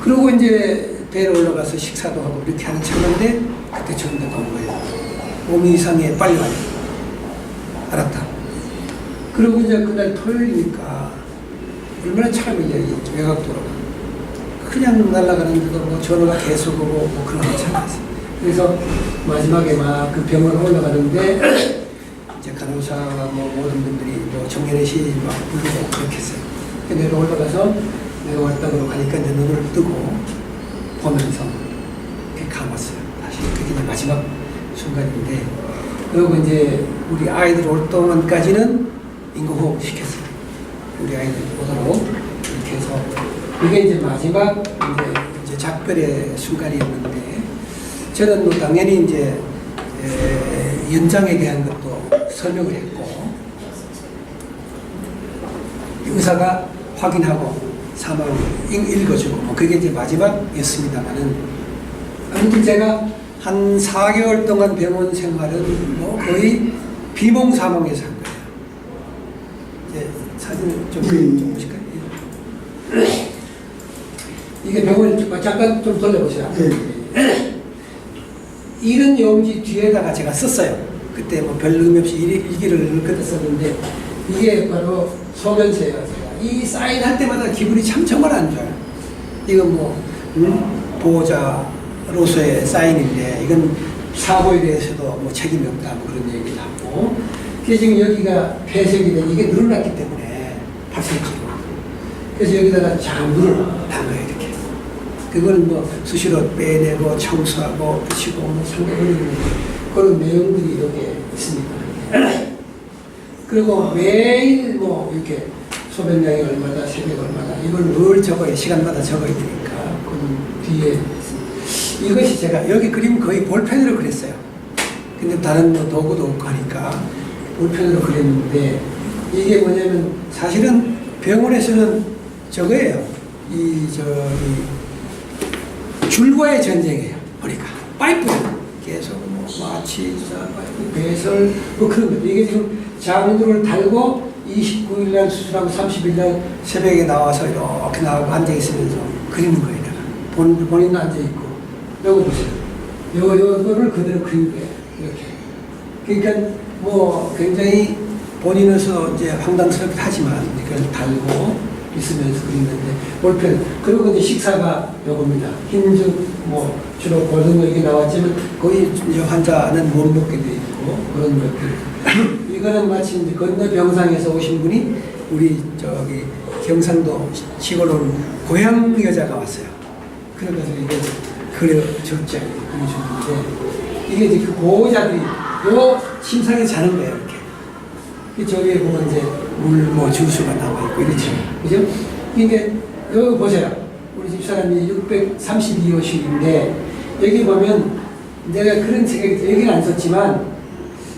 그리고 이제 배에 올라가서 식사도 하고 이렇게 하는 척하는데 그때 전화가 온 거예요. 몸이 이상해 빨리 와요. 알았다. 그리고 이제 그날 토요일이니까 얼마나 차가 이제 외곽도로가 그냥 날아가는데도 뭐 전화가 계속 오고 뭐 그런 게 참 있어요. 그래서 마지막에 막 그 병원 올라가는데 이제 간호사 뭐 모든 분들이 뭐 정연애 씨막 부르고 그렇게 했어요. 내가 올라가서 내가 왔다고 하니까 이제 눈을 뜨고 보면서 이렇게 감았어요. 다시 그게 이제 마지막 순간인데 그리고 이제 우리 아이들 올 동안까지는 인공호흡 시켰어요. 우리 아이들 오도록 이렇게 해서 이게 이제 마지막 이제 작별의 순간이었는데 저는 뭐 당연히 이제 연장에 대한 것도 설명을 했고 의사가 확인하고 사망을 읽어주고 뭐 그게 이제 마지막이었습니다만은 아무튼 제가 한 4개월 동안 병원 생활은 뭐 거의 비몽사몽에서 한 거예요. 이제 사진을 좀 보실까요? 이게 병원을 잠깐 좀 돌려보세요. 이런 용지 뒤에다가 제가 썼어요. 그때 뭐 별 의미 없이 일기를 그때 썼는데 이게 바로 소면서예요. 제가 이 사인할 때마다 기분이 참 정말 안 좋아요. 이거 뭐 보호자 로서의 사인인데 이건 사고에 대해서도 뭐 책임이 없다 뭐 그런 얘기를 하고 그게 지금 여기가 폐색이 된 이게 늘어났기 때문에 8cm로 그래서 여기다가 장물을 단 거예요 이렇게 그거는 뭐 수시로 빼내고 청소하고 붙이고 뭐 상대적으로 그런 내용들이 여기에 있습니다. 그리고 매일 뭐 이렇게 소변량이 얼마다, 새벽 얼마다, 이걸 뭘 적어야, 시간마다 적어야 되니까, 그건 뒤에 있습니다. 이것이 제가, 여기 그림 거의 볼펜으로 그렸어요. 근데 다른 뭐 도구도 없고 하니까 볼펜으로 그렸는데, 이게 뭐냐면, 사실은 병원에서는 저거예요. 줄과의 전쟁이에요. 보니까. 파이프예요. 계속 뭐, 마취, 배설, 뭐 그런 거. 이게 지금 장도를 달고, 29일날 수술하고 30일날 새벽에 나와서 이렇게 나오고 앉아있으면서 그리는 거예요. 본인도 앉아있고. 요거 보세요. 요거를 그대로 그린 거예요. 이렇게. 그러니까 뭐 굉장히 본인으로서 이제 황당스럽긴 하지만 이걸 달고 있으면서 그리는데 볼펜. 그리고 이제 식사가 요겁니다. 흰죽, 뭐 주로 고등어 이게 나왔지만 거의 환자는 못 먹게 돼 있고 그런 것들. 이거는 마치 이제 건너 병상에서 오신 분이 우리 저기 경상도 시골로 고향 여자가 왔어요. 그래서 이게 그려줬죠. 그려줬는데 이게 이제 그 고자들이 요 침상에 자는 거예요. 이렇게. 저기에 보면 이제 물 뭐 주스가 나와 있고 이렇죠. 그죠? 이게 여기 보세요. 우리 집사람이 632호실인데 여기 보면 내가 그런 생각이 여기는 안 썼지만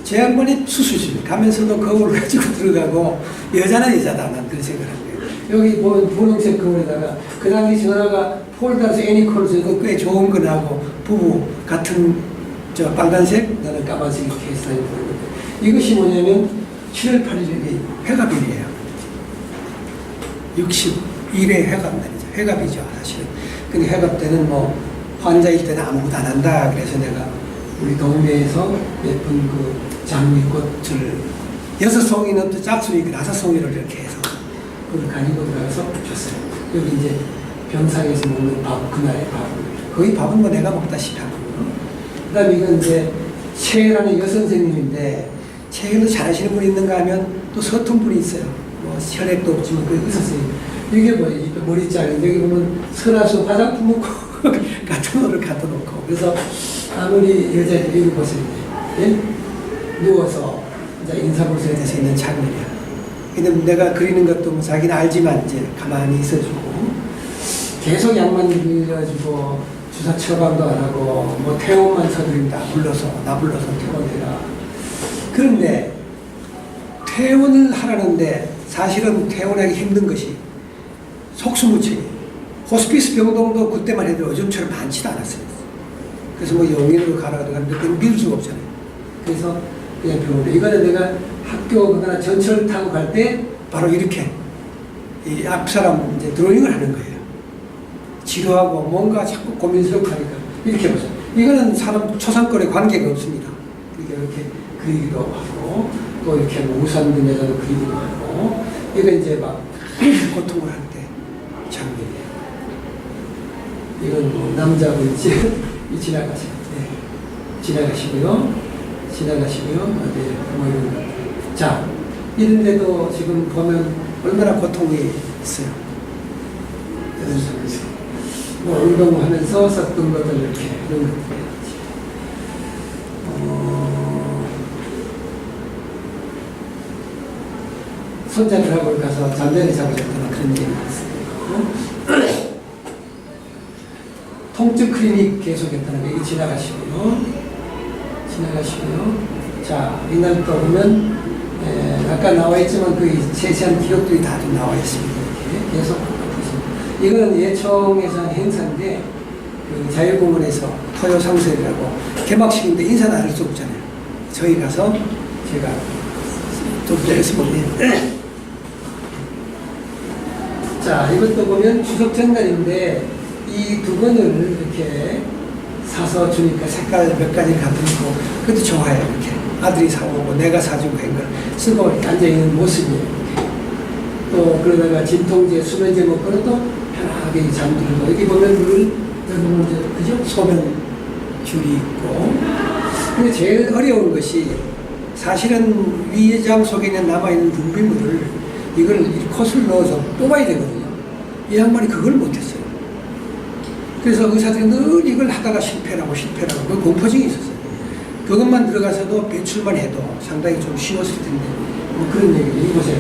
제 양반이 수술실 가면서도 거울을 가지고 들어가고 여자는 여자다 난 그런 생각을 한 거예요. 여기 보면 분홍색 거울에다가 그 당시 전화가 폴더스 애니콜스 이거 꽤 좋은 거 나고 부부 같은 저 빨간색 나는 까만색 이렇게 해서 다니는데 이것이 뭐냐면 7월 8일이 회갑일이에요. 61회 회갑날이죠. 회갑이죠 사실은. 근데 회갑 때는 뭐 환자일 때는 아무것도 안 한다. 그래서 내가 우리 동네에서 예쁜 그 장미꽃을 6송이는 또 짝수니까 5송이를 이렇게 해서 그걸 가지고 들어가서 줬어요. 여기 이제 병상에서 먹는 밥, 그날의 밥. 거의 밥은 뭐 내가 먹다시피 하고. 그 다음에 이건 이제 최라는 여선생님인데 최도 잘하시는 분이 있는가 하면 또 서툰 분이 있어요. 뭐 혈액도 없지만 그 의사 선생님. 이게 뭐지? 머리 자르는데 여기 보면 선화수 화장품 먹고 같은 거를 갖다 놓고 그래서 아무리 여자들이 이거 보세요. 예? 누워서 이제 인사불성에 대해서 있는 장면이야. 근데 내가 그리는 것도 뭐 자기는 알지만 이제 가만히 있어주고 계속 약만 빌려주고 주사 처방도 안 하고 뭐 퇴원만 서드린다. 나 불러서 퇴원해라. 그런데 퇴원을 하라는데 사실은 퇴원하기 힘든 것이 속수무책이에요. 호스피스 병동도 그때만 해도 요즘처럼 많지도 않았어요. 그래서 뭐 용인으로 가라고 하는데 그건 믿을 수가 없잖아요. 그래서 그냥 병원에 이거는 내가 학교 그거나 전철 타고 갈 때 바로 이렇게 이 앞사람 이제 드로잉을 하는 거예요. 지루하고 뭔가 자꾸 고민스럽고 하니까 이렇게 보세요. 이거는 사람 초상권에 관계가 없습니다. 이렇게 그리기도 하고 또 이렇게 뭐 우산 등에서도 그리기도 하고 이거 이제 막 고통을 할 때 장면이에요. 이건 뭐 남자분 지나가세요. 네. 지나가시고요. 네. 뭐 이런 거. 자, 이런데도 지금 보면 얼마나 고통이 있어요. 이런 속에서. 뭐 운동하면서 썼던 것들 이렇게 이런 것들. 손자들하고 가서 잠자리 잡으셨다는 그런 얘기가 있습니다. 통증 클리닉 계속했다는 얘기 지나가시고요. 자, 이날 또 보면 아까 나와 있지만 그 세세한 기록들이 다 좀 나와 있습니다. 이렇게 계속 보겠습니다. 이거는 예총에서 한 행사인데 그 자유공원에서 토요상설이라고 개막식인데 인사는 할 수 없잖아요. 저희 가서 제가 좀 전에서 보면 자, 이것도 보면 추석 전날인데 이 두 권을 이렇게 사서 주니까 색깔 몇 가지를 갖다 놓고 그것도 좋아요. 이렇게 아들이 사오고 내가 사주고 한 걸 쓰고 이렇게 앉아있는 모습이에요. 이렇게. 또 그러다가 진통제, 수면제 먹고는 또 편하게 잠들고 여기 보면 늘 여기는 이제 그죠? 소변 줄이 있고. 근데 제일 어려운 것이 사실은 위장 속에 있는 남아있는 분비물을 이걸 컷을 넣어서 뽑아야 되거든요. 이 양반이 그걸 못했어요. 그래서 의사들이 늘 이걸 하다가 실패라고 그 공포증이 있었어요. 그것만 들어가서도 배출만 해도 상당히 좀 쉬웠을 텐데 뭐 그런 얘기를 이보세요.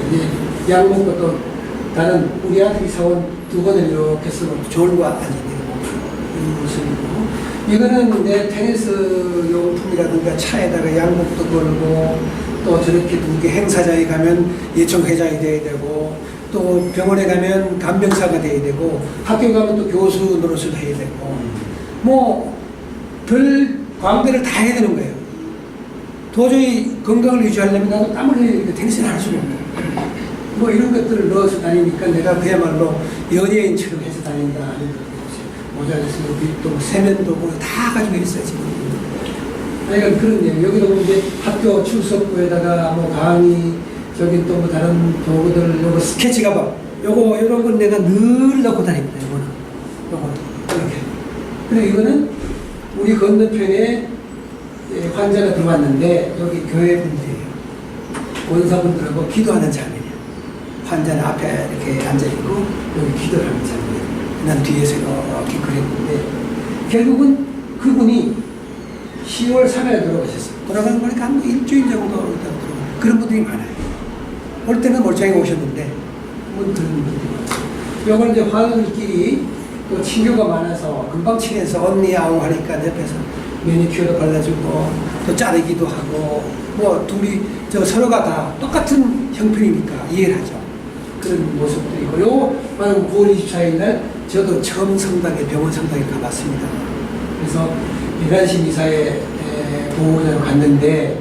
약 먹고 또 다른 우리 아들이 사온 두 번을 이렇게 쓰고 좋은 거 아니네요. 이 모습이고 이거는 내 테니스 용품이라든가 차에다가 양복도 걸고 또 저렇게 누구 행사장에 가면 예총회장이 돼야 되고 또 병원에 가면 간병사가 돼야 되고 학교 가면 또 교수 노릇을 해야 되고 뭐 별 광대를 다 해야 되는 거예요. 도저히 건강을 유지하려면 나도 땀을 흘리니까 테니스를 할 수가 없고 뭐 이런 것들을 넣어서 다니니까 내가 그야말로 연예인처럼 해서 다닌다. 모자를 쓰고 빗도 세면도 뭐 다 가지고 있어요 지금. 그러니까 그런 얘기. 여기도 보면 이제 학교 출석부에다가 뭐 강의 저기 또 뭐 다른 도구들 요거 스케치 가방 요거 이런 건 내가 늘 넣고 다닙니다. 요거는 이렇게. 그리고 이거는 우리 건너편에 환자가 들어왔는데 여기 교회 분들이에요. 원사분들하고 기도하는 장면이에요. 환자는 앞에 이렇게 앉아 있고 여기 기도를 하는 장면. 난 뒤에서 이렇게 그랬는데 결국은 그분이 10월 3일에 돌아가셨어요. 돌아가는 거니까 한 일주일 정도 있다가 돌아가요. 그런 분들이 많아요. 올 때는 멀쩡히 오셨는데 뭐 그런 분들이 많아요. 요걸 이제 환우들끼리 또 친교가 많아서 금방 친해서 언니 아우 하니까 옆에서 매니큐어도 발라주고 또 자르기도 하고 뭐 둘이 서로가 다 똑같은 형편이니까 이해를 하죠. 그런 모습도 있고 요 9월 24일 날 저도 처음 성당에 병원 성당에 가봤습니다. 그래서 이란식 이사의 보호자로 갔는데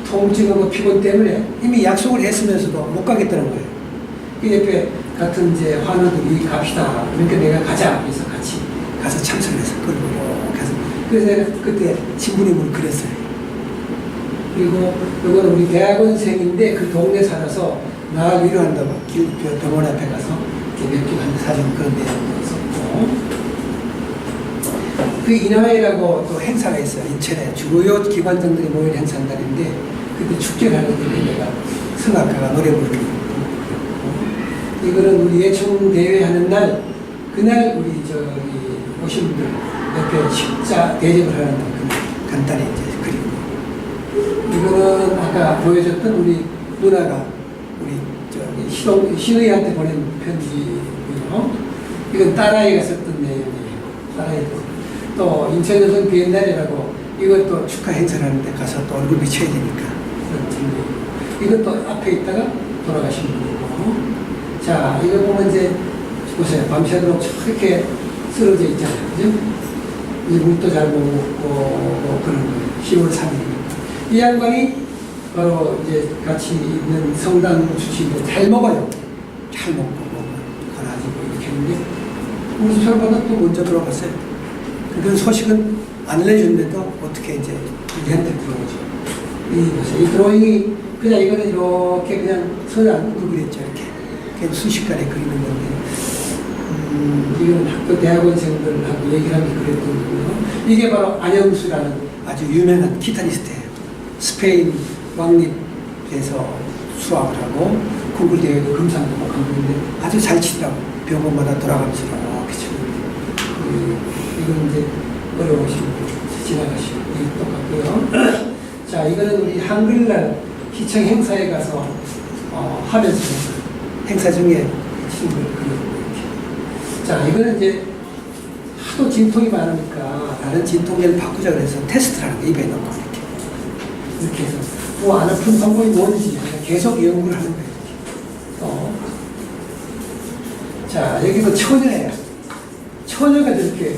통증하고 피곤 때문에 이미 약속을 했으면서도 못 가겠다는 거예요. 그 옆에 같은 이제 환우들이 갑시다. 그러니까 내가 가자. 그래서 같이 가서 참석을 해서 끌고 가서 그래서 내가 그때 신부님을 그랬어요. 그리고 이거는 우리 대학원생인데 그 동네 살아서 나 위로한다고 병원 앞에 가서 이렇게 맥주 한 사진 그런 내용도 있었고 그 인화회라고 또 행사가 있어요. 인천에 주요 기관장들이 모인 행사인 날인데 그때 축제를 하는데 내가 성악가가 노래 부르고 이거는 우리 예총 대회 하는 날 그날 우리 저기 오신 분들 옆에 십자 대접을 하는 그 간단히 이제 그리고 이거는 아까 보여줬던 우리 누나가 우리 저기 신의한테 보낸 편지고요. 이건 딸아이가 썼던 내용이에요. 딸아이도 또 인천여성 비엔날이라고 이것도 축하 행사를 하는데 가서 또 얼굴 비춰야 되니까 이것도 앞에 있다가 돌아가신 분이고 자 이거 보면 이제 보세요. 밤새도록 저렇게 쓰러져 있잖아요. 그죠? 이제 물도 잘 못 먹고 뭐 그런 거예요. 10월 3일이니까 이 양반이 바로 이제 같이 있는 성당 주신데 잘 먹어요. 잘 먹고 가라지고 이렇게 했는데 우리 설보다 또 먼저 들어갔어요. 그 소식은 안 알려줬는데도 어떻게 이제 우리한테 들어오죠. 이 드로잉이 그냥 이거는 이렇게 그냥 손을 안 묻고 그랬죠. 이렇게 그냥 순식간에 그리는 건데 이건 학교 대학원생들하고 얘기를 하면서 그랬던 거고요. 이게 바로 안영수라는 아주 유명한 기타리스트예요. 스페인 왕립에서 수학을 하고 콩쿨 대회도 금상도 한 분인데 아주 잘 치더라고. 병원마다 돌아가면서 이렇게 치고 이건 이제 어려우신 지나가시고 이게 똑같고요. 자 이거는 우리 한글날 시청 행사에 가서 하면서 행사 중에 친구를 그리고 이렇게. 자 이거는 이제 하도 진통이 많으니까 다른 진통제를 바꾸자 그래서 테스트를 하는 거 입에 넣고 이렇게 해서 뭐 안 아픈 방법이 뭔지 계속 연구를 하는 거예요. 자 여기도 처녀예요. 처녀가 저렇게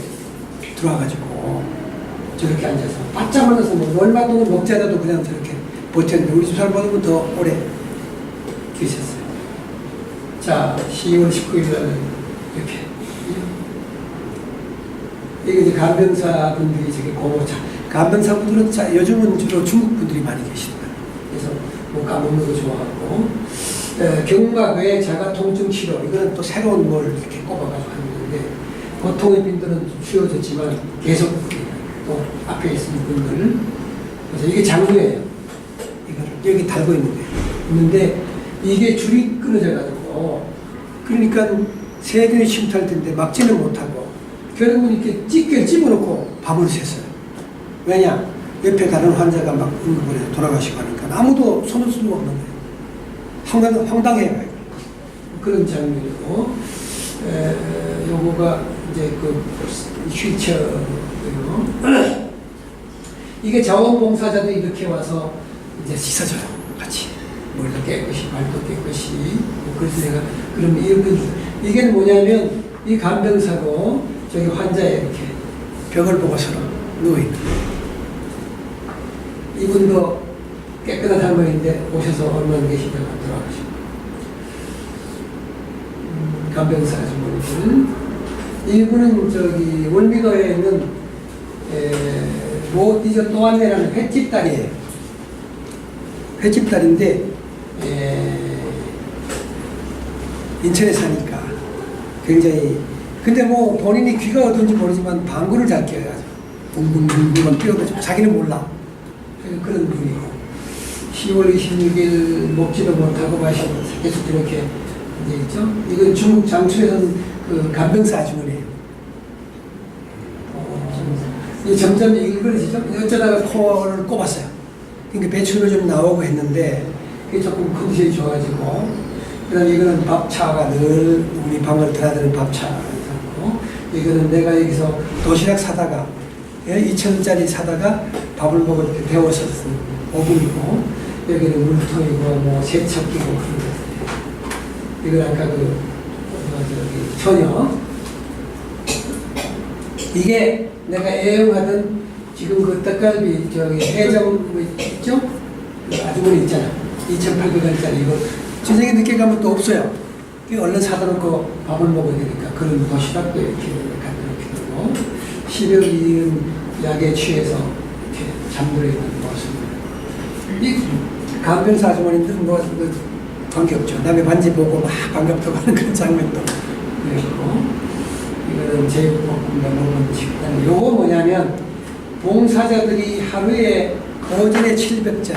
들어와가지고 저렇게 앉아서 바짝 만나서 뭐 얼마 동안 먹지 않아도 그냥 저렇게 버텼는데 우리 집 사람보다는 더 오래 계셨어요. 자 10월 19일 날 이렇게 이게 이제 간병사분들이 저기 고모차 간병사분들은 자, 요즘은 주로 중국 분들이 많이 계시더라고요. 그래서 뭐 까먹는 거 좋아하고 경막외 자가통증 치료 이거는 또 새로운 걸 이렇게 꼽아가지고 하는 건데 보통의 빈들은 쉬워졌지만 계속 또 앞에 있는 분들. 그래서 이게 장구예요. 이거를 여기 달고 있는 거예요. 있는데 이게 줄이 끊어져 가지고 그러니까 세균이 침투할 텐데 막지는 못하고 결국은 이렇게 찢겨 집어넣고 밥을 샜어요. 왜냐? 옆에 다른 환자가 막 응급을 해서 돌아가시고 하니까 아무도 손을 쓸 수가 없는 거예요. 황당해요. 그런 장면이고, 요거가 이제 그 휠체어예요. 이게 자원봉사자들이 이렇게 와서 이제 씻어줘요. 같이. 머리도 깨끗이, 발도 깨끗이. 그래서 내가, 그럼 이게 뭐냐면, 이 간병사고, 저기 환자에 이렇게 벽을 보고서는 누워있는 거예요. 이분도 깨끗한 할머니인데 오셔서 얼마나 계시다가 돌아가시고. 간병사 아주머니들. 이분은 저기 월미도에 있는 모디저 또한네라는 횟집딸이에요. 횟집딸인데 인천에 사니까 굉장히 근데 뭐 본인이 귀가 어떤지 모르지만 방구를 잘 껴요. 붕붕붕붕 뛰어가지고 자기는 몰라. 그런 분이고 10월 26일 먹지도 못하고 마시고 계속 이렇게 이제 있죠. 이건 중국 장수에서는 그 간병사 아주머니예요. 점점 일그러지죠. 어쩌다가 코를 꼽았어요. 그러니까 배출도 좀 나오고 했는데 그게 조금 컨디션이 좋아지고 그다음에 이거는 밥차가 늘 우리 방을 드나드는 밥차가 있고 이거는 내가 여기서 도시락 사다가 2,000원짜리 사다가 밥을 먹을 때 데워서 쓴 오븐이고 여기는 물통이고 뭐 세척기고 그런 거. 이건 아까 저기 처녀. 이게 내가 애용하던 지금 그 떡갈비 저기 해정 뭐 있죠? 그 아주머니 있잖아. 2,800원짜리 이거 저녁에 늦게 가면 또 없어요. 얼른 사다 놓고 밥을 먹어야 되니까 그런 도시락도 이렇게 갖다 놓게 되고 12월 2일은 약에 취해서 이렇게 잠들어 있는 모습. 이 간병사 아주머니들 뭐 관계없죠. 남의 반지 보고 막 반갑다고 하는 그런 장면도 그랬고 이거는 제육볶음과 먹는 식단. 요거 뭐냐면 봉사자들이 하루에 오전에 700잔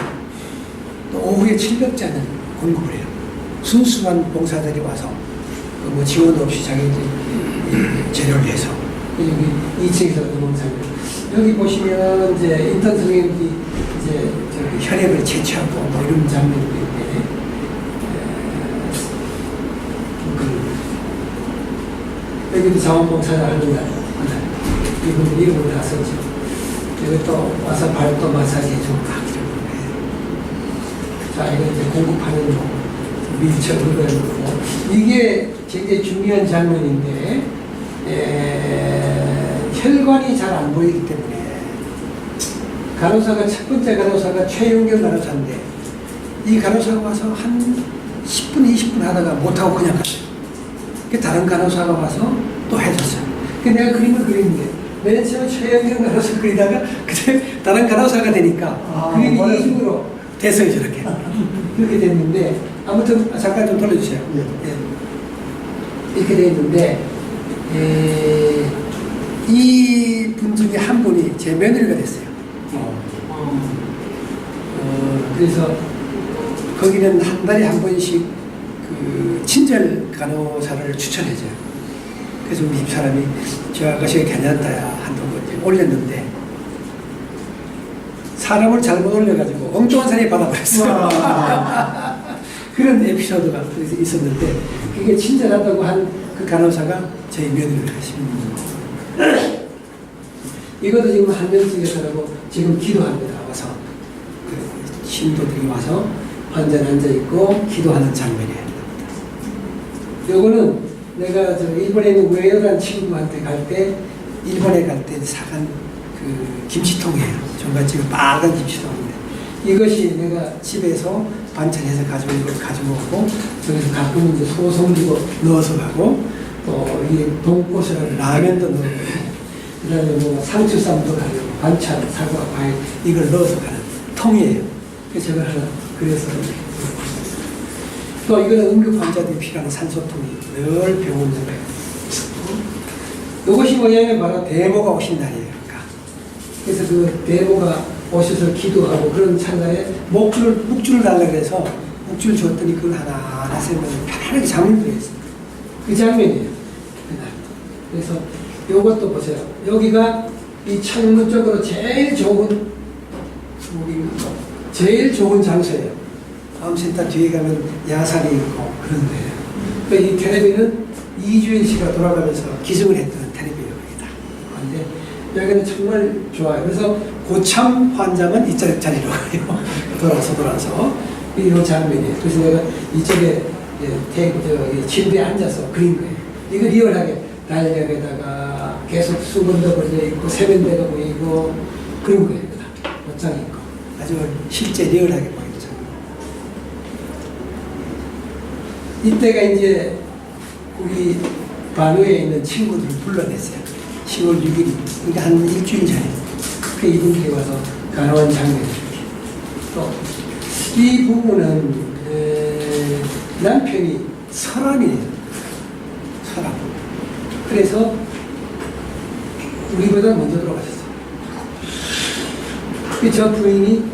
또 오후에 700잔을 공급을 해요. 순수한 봉사자들이 와서 뭐 지원 없이 자기들 재료를 해서 여기 2층에서 봉사자 여기 보시면 이제 인턴 선생님이 이제 저기 혈액을 채취하고 뭐 이런 장면도 있는데 여기도 자원봉사자 알고 이분 이름을 다 썼죠. 이것도 와서 발도 마사지 좀 하기로 해요. 자, 이거 이제 공급하는 거 밀착 그거 이게 굉장히 중요한 장면인데 혈관이 잘 안 보이기 때문에 간호사가 첫 번째 간호사가 최용경 간호사인데 이 간호사가 와서 한 10분 20분 하다가 못하고 그냥 갔어요. 다른 간호사가 와서 또 해줬어요. 내가 그림을 그리는데 맨 처음에 최영경 간호사 그리다가 그때 다른 간호사가 되니까 그림이 이중으로 됐어요. 저렇게 그렇게 됐는데 아무튼 잠깐 좀 돌려주세요. 이렇게 돼 있는데 이 분 중에 한 분이 제 며느리가 됐어요. 그래서 거기는 한 달에 한 번씩 그 친절 간호사를 추천해줘요. 그래서 우리 집사람이 저 아가씨가 괜찮다야 한다고 올렸는데 사람을 잘못 올려가지고 엉뚱한 사람이 받아버렸어요. 그런 에피소드가 있었는데 그게 친절하다고 한 그 간호사가 저희 며느리를 하십니다. 이것도 지금 한 명씩에서라고 지금 기도합니다. 와서 그 신도들이 와서 환자는 앉아있고 기도하는 장면이에요. 요거는 내가 저 일본에 있는 우에요라는 친구한테 갈 때 일본에 갈 때 사간 그 김치통이에요. 종갓집에 빨간 김치통인데 이것이 내가 집에서 반찬해서 가져오고 저기서 가끔 이제 소송기도 넣어서 가고 또 이 동꽃을 라면도 넣고 그다음에 뭐 상추쌈도 가려고 반찬, 사과, 과일 이걸 넣어서 가는 통이에요. 그래서 저걸 하나 그래서 또 이거는 응급 환자들이 필요한 산소통이 늘 병원에 이것이 뭐냐면 바로 대모가 오신 날이에요. 그러니까. 그래서 그 대모가 오셔서 기도하고 그런 찰나에 묵주를 달라고 해서 묵주를 줬더니 그걸 하나하나 세면 편안하게 잠을 들어있어요. 그 장면이에요. 그날. 그래서 이것도 보세요. 여기가 이 창문 쪽으로 제일 좋은 장소예요. 다음센터 뒤에 가면 야산이 있고 그런 거예요. 그러니까 이 텔레비는 이주일 씨가 돌아가면서 기증을 했던 텔레비입니다. 그런데 여기는 정말 좋아요. 그래서 고참 환자만 이 자리로 가요. 돌아서 이 장면이에요. 그래서 내가 이쪽에 침대에 앉아서 그린 거예요. 이거 리얼하게 달력에다가 계속 수건도 걸려 있고 세면대가 보이고 그런 거예요. 옷장이 있고 아주 실제 리얼하게 보이죠. 이때가 이제 우리 반우에 있는 친구들을 불러냈어요. 10월 6일, 그러니까 한 일주일 전에 그 이분들이 와서 간호한 장면을 또 이 부분은 남편이 설암이에요. 설암. 그래서 우리보다 먼저 돌아가셨어요. 저 부인이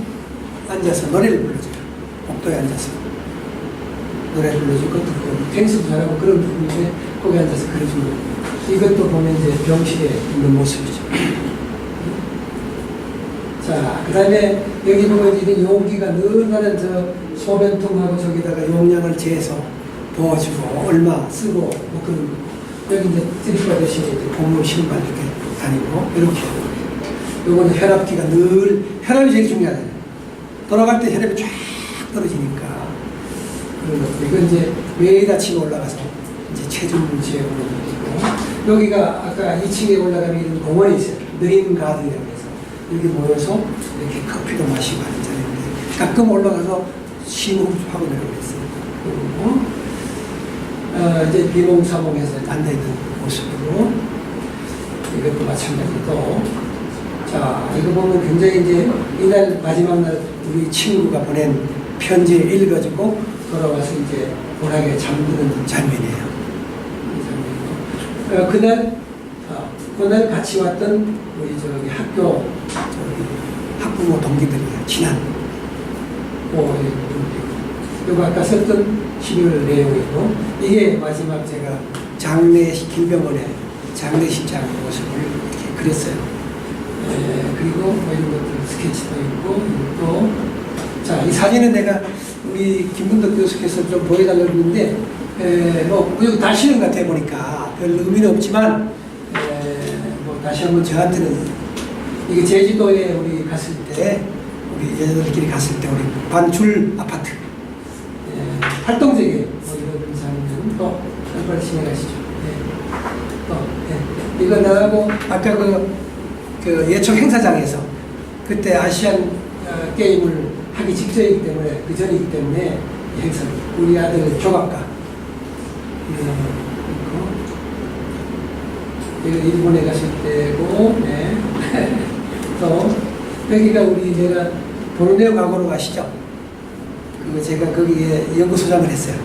앉아서 노래를 불러줘요. 복도에 앉아서 노래를 불러주고 듣고 탱스도 잘하고 그런 부분인데 거기 앉아서 그려주고 이것도 보면 이제 병실에 있는 모습이죠. 자, 그 다음에 여기 보면 이런 용기가 늘 나는 저 소변통하고 저기다가 용량을 재서 부어주고 얼마 쓰고 뭐 그런 여기 이제 드립 대신에 이제 고무 신발 이렇게 다니고 이렇게 요거는 혈압기가 늘 혈압이 제일 중요하잖아요. 돌아갈 때 혈압이 쫙 떨어지니까 그런 것들. 이건 이제 뇌에 다치고 올라가서 이제 체중 재고 여기가 아까 2층에 올라가면 이런 공원이 있어요. 느린 가든이라고 해서 여기 모여서 이렇게 커피도 마시고 하는 자리인데 가끔 올라가서 심호흡하고 내려오겠어요. 그리고 이제 비몽사몽해서 앉아있는 모습으로 이것도 마찬가지로 자 이거 보면 굉장히 이제 이날 마지막 날 우리 친구가 보낸 편지를 읽어주고 돌아와서 이제 고락에 잠드는 장면이에요. 이 장면이고 그날 같이 왔던 우리 저기 학교 학부모 동기들이에요. 친한 이거 아까 썼던 11월 내용이고 이게 마지막 제가 길병원의 장례식장 모습을 이렇게 그렸어요. 그리고 뭐 이런 것들 스케치도 있고 또 자, 이 사진은 내가 우리 김문덕 교수께서 좀 보여달라고 했는데 뭐 여기 다시는 같아 보니까 별 의미는 없지만 뭐 다시 한번 저한테는 이게 제주도에 우리 갔을 때 우리 여자들끼리 갔을 때 우리 반줄 아파트 활동적이에요. 뭐 이런 장면 또 빨리 진행하시죠. 또 이거 나하고 아까 그 예총 행사장에서 그때 아시안 게임을 하기 직전이기 때문에 그 전이기 때문에 이 행사 우리 아들 조각가 이거 일본에 갔을 때고 또 여기가 우리 내가 보르네오 과거로 가시죠. 그거 제가 거기에 연구소장을 했어요.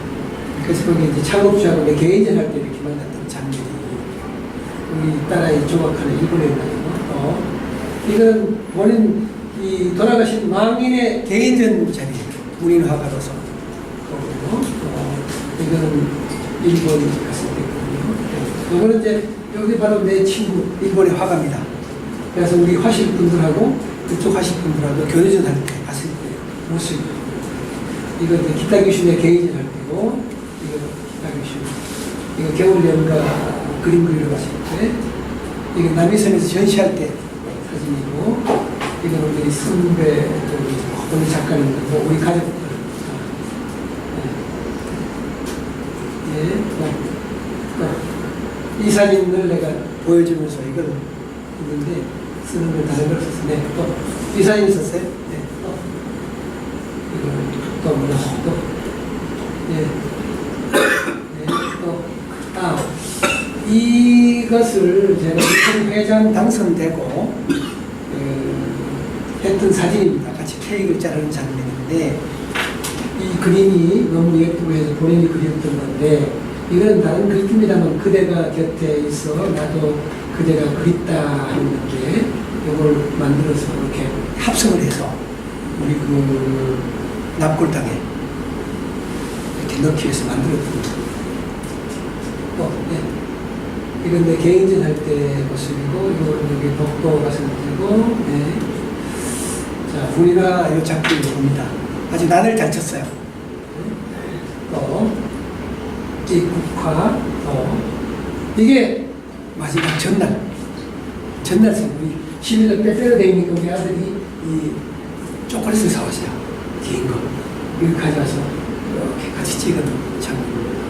그래서 거기 이제 창업주하고 내 개인전 할 때 이렇게 만났던 장면이 우리 딸아이 조각하는 일본에 있는 거. 이거는 본인 이 돌아가신 망인의 개인전 자리예요. 문인 화가로서. 이거는 일본 갔을 때거든요. 이거는 이제 여기 바로 내 친구 일본의 화가입니다. 그래서 우리 화실 분들하고 그쪽 화실 분들하고 교내전 할 때 갔을 때 모습. 이거 이제 기타 교실의 개인전 할 때고 이거 기타 교실. 이거 겨울 연가 그림 그리러 갔을 때. 이거 남이섬에서 전시할 때 사진이고. 이거는 우리 선배 우리 작가님들 우리 가족들. 이 사진을 내가 보여주면서 이걸 했는데 쓰는 걸 다른 걸 썼어요. 네, 또 이 사진 썼어요. 네, 또 뭐라 또 이것을 제가 회장 당선되고 했던 사진입니다. 같이 케이크를 자르는 장면인데 이 그림이 너무 예쁘고 해서 본인이 그렸던 건데 이건 다른 글귀입니다만 그대가 곁에 있어 나도 그대가 그립다 하는 게 이걸 만들어서 이렇게 합성을 해서 우리 그 납골당에 이렇게 넣기 위해서 만들었던 네. 이건 내 개인전 할 때 모습이고 이거는 여기 독도 갔을 때고 네. 자, 우리가 이 작품을 봅니다. 아주 난을 잘 쳤어요. 또, 이 국화, 이게 마지막 전날 우리 11월 빼빼로 되니까 우리 아들이 이 초콜릿을 사왔어요. 긴 거. 이걸 가져와서 이렇게 같이 찍은 작품입니다.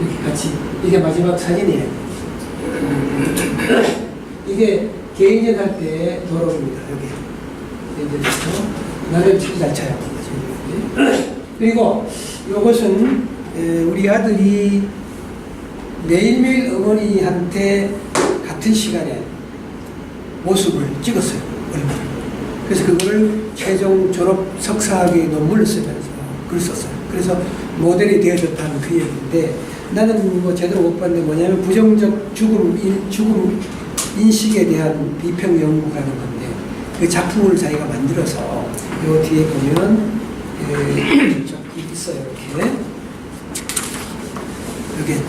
이렇게 같이, 이게 마지막 사진이에요. 이게 개인전 할 때 돌아옵니다. 여기. 나를 참 잘 쳐요. 그리고 이것은 우리 아들이 매일매일 어머니한테 같은 시간에 모습을 찍었어요. 얼굴을. 그래서 그걸 최종 졸업 석사학위 논문을 쓰면서 글을 썼어요. 그래서 모델이 되어줬다는 그 얘기인데 나는 뭐 제대로 못 봤는데 뭐냐면 부정적 죽음 인식에 대한 비평 연구라는 건데 그 작품을 자기가 만들어서 요 뒤에 보면 있어요. 이렇게 여기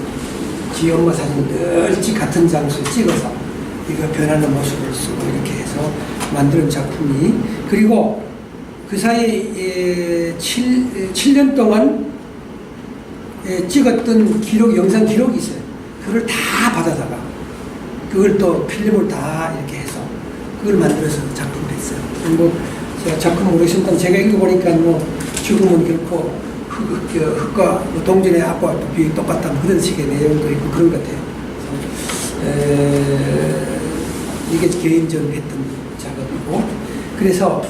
지 엄마 사진 늘 같은 장소에 찍어서 이거 변하는 모습을 쓰고 이렇게 해서 만드는 작품이 그리고 그 사이에 7년 동안 찍었던 기록, 영상 기록이 있어요. 그걸 다 받아다가 그걸 또 필름을 다 이렇게 해서 그걸 만들어서 작품을 했어요. 뭐 제가 작품 모르겠습니다. 제가 읽어보니까 뭐 죽음은 결코 흙과 뭐 동전의 앞과 비율이 똑같다는 그런 식의 내용도 있고 그런 것 같아요. 이게 개인적으로 했던 작업이고 그래서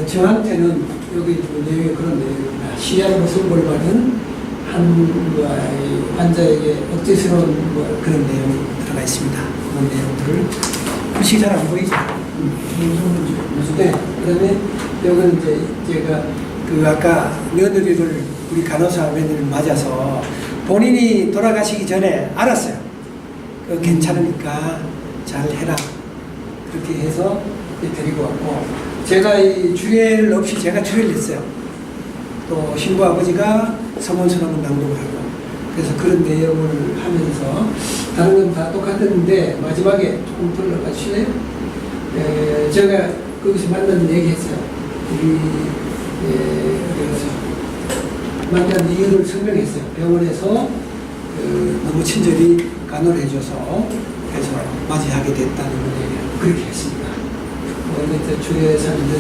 저한테는 여기 내용이 그런 내용입니다. 시야로 선고를 받은 한 환자에게 억제스러운 뭐 그런 내용이 들어가 있습니다. 그런 내용들을 글씨 잘 안 보이죠? 네. 그 다음에 여기는 이제 제가 그 아까 며느리를 우리 간호사 며느리를 맞아서 본인이 돌아가시기 전에 알았어요. 괜찮으니까 잘 해라. 그렇게 해서 데리고 왔고 제가 이 주례를 없이 제가 주례를 했어요. 또 신부 아버지가 서문서랑을 낭독을 하고 그래서 그런 내용을 하면서 다른 건 다 똑같았는데 마지막에 조금 돌아가실래요? 제가 거기서 만난 얘기했어요. 우리 그래서 만난 이유를 설명했어요. 병원에서 너무 친절히 간호를 해줘서 그래서 맞이하게 됐다는 얘기를 그렇게 했습니다. 이제 주례 사진은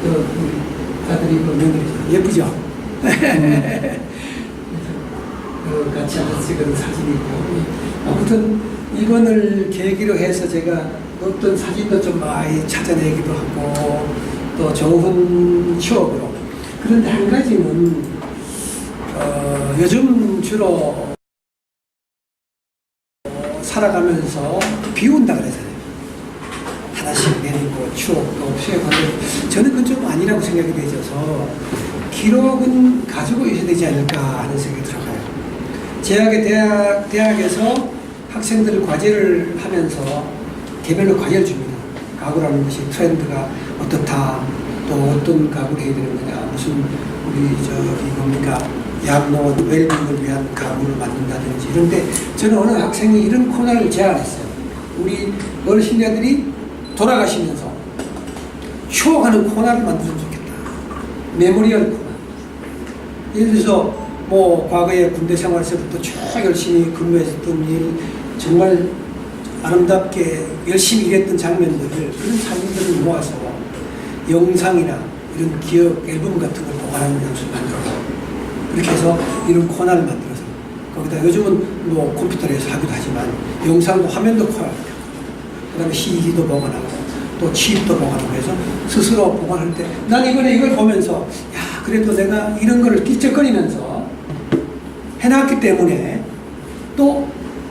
우리 아들이 보면 예쁘죠? 같이 앉아서 찍은 사진이고 아무튼 이번을 계기로 해서 제가 어떤 사진도 좀 많이 찾아내기도 하고 또 좋은 추억으로 그런데 한 가지는 요즘 주로 살아가면서 비운다 그러잖아요. 하나씩 내리고 추억도 없애고 저는 그건 좀 아니라고 생각이 되어서 기록은 가지고 있어야 되지 않을까 하는 생각이 들어가요. 대학에서 학생들 과제를 하면서 개별로 과제를 줍니다. 가구라는 것이 트렌드가 어떻다, 또 어떤 가구를 해야 되는 거냐, 무슨 우리 저기 뭡니까 양로원 웰빙을 위한 가구를 만든다든지 이런데 저는 어느 학생이 이런 코너를 제안했어요. 우리 어르신들이 돌아가시면서 추억하는 코너를 만들면 좋겠다. 메모리얼 코너. 예를 들어서 뭐 과거에 군대 생활에서부터 쭉 열심히 근무했던 일, 정말 아름답게 열심히 일했던 장면들을 그런 장면들을 모아서 영상이나 이런 기억 앨범 같은 걸 보관하는 장소를 만들어서 그렇게 해서 이런 코너를 만들어서 거기다 요즘은 뭐 컴퓨터에서 하기도 하지만 영상도 화면도 커요. 그 다음에 CD도 보관하고 또 칩도 보관하고 해서 스스로 보관할 때 난 이번에 이걸 보면서 야 그래도 내가 이런 거를 낄적거리면서 해놨기 때문에 또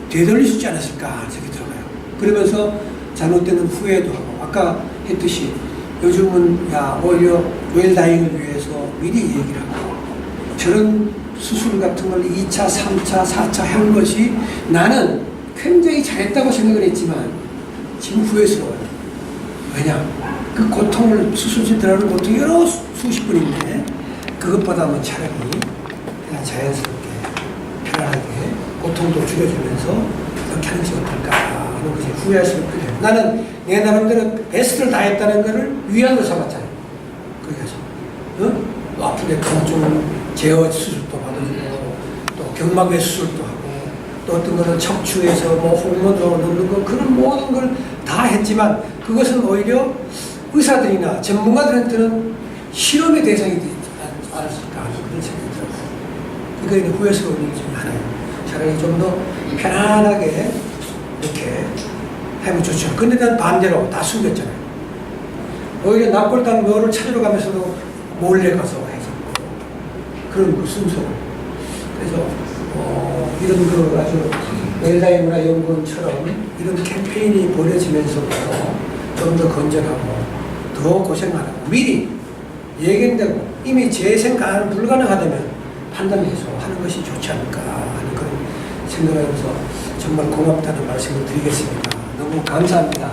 되돌릴 수 있지 않았을까 생각이 들어가요. 그러면서 잘못되는 후회도 하고 아까 했듯이 요즘은 야 오히려 웰다잉을 위해서 미리 얘기를 하고 저런 수술 같은 걸 2차, 3차, 4차 한 것이 나는 굉장히 잘했다고 생각을 했지만 지금 후회스러워요. 왜냐? 그 고통을, 수술실 들어가는 고통이 여러 수십 분인데 그것보다는 차라리 그냥 자연스럽게 편안하게 고통도 줄여주면서 이렇게 하는 것이 어떨까 하는 것이 후회할 수밖에 없어요. 나는 내 나름대로 베스트를 다했다는 것을 위안으로 삼았잖아요. 거기 가서. 또 아프게 좀 제어 수술도 받아주고 또 경막외 수술도 하고 또 어떤 거는 척추에서 뭐 홍모도 넣는 거 그런 모든 걸 다 했지만 그것은 오히려 의사들이나 전문가들한테는 실험의 대상이 되지 않았을까 하는 그런 생각이 들어요. 그러니까 후회스러운 일 중에 하나예요. 차라리 좀 더 편안하게 이렇게 하면 좋죠. 근데 난 반대로 다 숨겼잖아요. 오히려 납골당 묘를 찾으러 가면서도 몰래 가서 했었고 그런 그 순서를. 그래서 이런 그 아주 웰다이 문화연구원처럼 이런 캠페인이 벌여지면서부터 좀 더 건전하고 더 고생 안 하고 미리 예견되고 이미 재생 불가능하다면 판단해서 하는 것이 좋지 않을까 하는 그런 생각을 하면서 정말 고맙다는 말씀을 드리겠습니다. 너무 감사합니다.